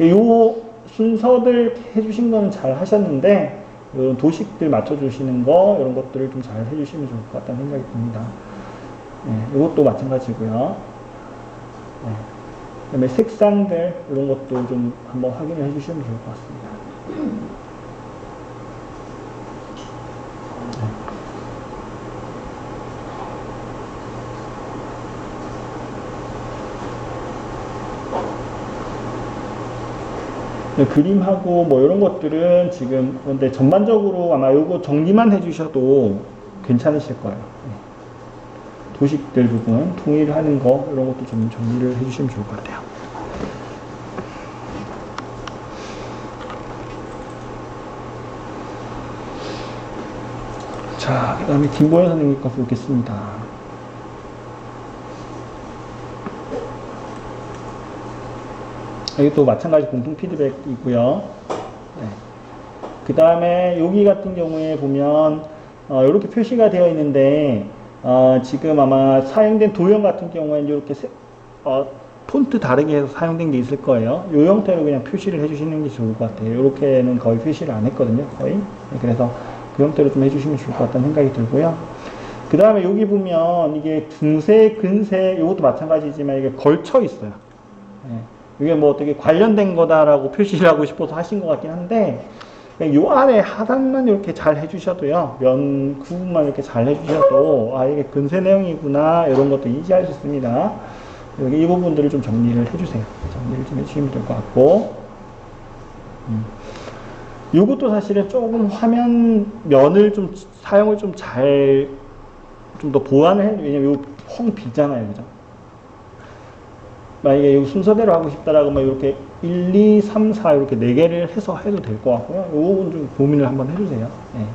[SPEAKER 1] 요 순서들 해주신 거는 잘 하셨는데 이런 도식들 맞춰주시는 거 이런 것들을 좀 잘 해주시면 좋을 것 같다는 생각이 듭니다. 이것도 마찬가지고요. 그다음에 색상들 이런 것도 좀 한번 확인을 해주시면 좋을 것 같습니다. 그림하고 뭐 이런 것들은 지금 근데 전반적으로 아마 요거 정리만 해주셔도 괜찮으실 거예요. 도식들 부분 통일하는 거 이런 것도 좀 정리를 해주시면 좋을 것 같아요. 자, 그 다음에 김보현 선생님 거 보겠습니다. 여기도 마찬가지 공통 피드백이고요. 그 다음에 여기 같은 경우에 보면 이렇게 표시가 되어 있는데 지금 아마 사용된 도형 같은 경우에는 이렇게 폰트 다르게 해서 사용된 게 있을 거예요. 이 형태로 그냥 표시를 해주시는 게 좋을 것 같아요. 이렇게는 거의 표시를 안 했거든요. 거의. 그래서 그 형태로 좀 해주시면 좋을 것 같다는 생각이 들고요. 그 다음에 여기 보면 이게 등세, 근세 이것도 마찬가지지만 이게 걸쳐 있어요. 이게 뭐 어떻게 관련된 거다라고 표시를 하고 싶어서 하신 것 같긴 한데 요 아래 하단만 이렇게 잘 해주셔도요. 면 구분만 이렇게 잘 해주셔도 이게 근세 내용이구나 이런 것도 인지할 수 있습니다. 여기 이 부분들을 좀 정리를 해주세요. 정리를 좀 해주시면 될 것 같고 요것도 사실은 조금 면을 좀 사용을 좀 더 보완을 해야 돼요. 왜냐면 요 펑 비잖아요. 그죠? 만약에 이 순서대로 하고 싶다라고 막 이렇게 1, 2, 3, 4 이렇게 4개를 해서 해도 될 것 같고요. 이 부분 좀 고민을 한번 해주세요.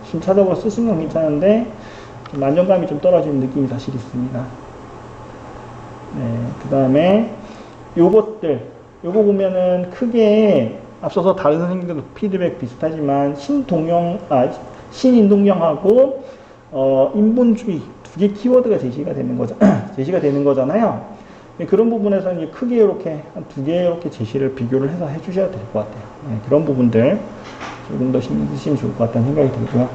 [SPEAKER 1] 순차적으로 쓰시는 건 괜찮은데 좀 안정감이 좀 떨어지는 느낌이 사실 있습니다. 그 다음에 요것들 요거 보면은 크게 앞서서 다른 선생님들도 피드백 비슷하지만 신인동형하고 인본주의 두 개 키워드가 제시가 되는 거잖아요. 그런 부분에서 이제 크게 이렇게 한 2개 이렇게 제시를 비교를 해서 해주셔야 될 것 같아요. 그런 부분들 조금 더 신경 쓰시면 좋을 것 같다는 생각이 들고요.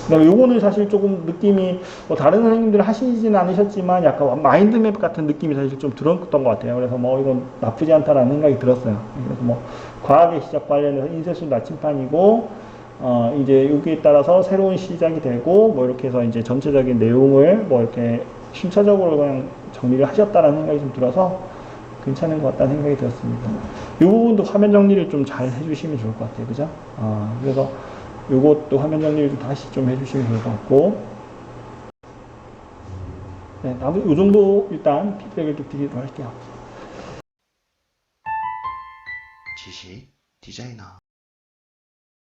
[SPEAKER 1] 그 다음에 요거는 사실 조금 느낌이 뭐 다른 선생님들 하시지는 않으셨지만 약간 마인드맵 같은 느낌이 사실 좀 들었던 것 같아요. 그래서 뭐 이건 나쁘지 않다라는 생각이 들었어요. 그래서 뭐 과학의 시작 관련해서 인쇄술 나침판이고 이제 여기에 따라서 새로운 시작이 되고 뭐 이렇게 해서 이제 전체적인 내용을 뭐 이렇게 순차적으로 그냥 정리를 하셨다라는 생각이 좀 들어서 괜찮은 것 같다는 생각이 들었습니다. 이 부분도 화면 정리를 좀 잘 해주시면 좋을 것 같아요. 그죠? 그래서 요것도 화면 정리를 좀 다시 좀 해주시면 좋을 것 같고 아무튼 요 정도 일단 피드백을 좀 드리도록 할게요.
[SPEAKER 4] 지식 디자이너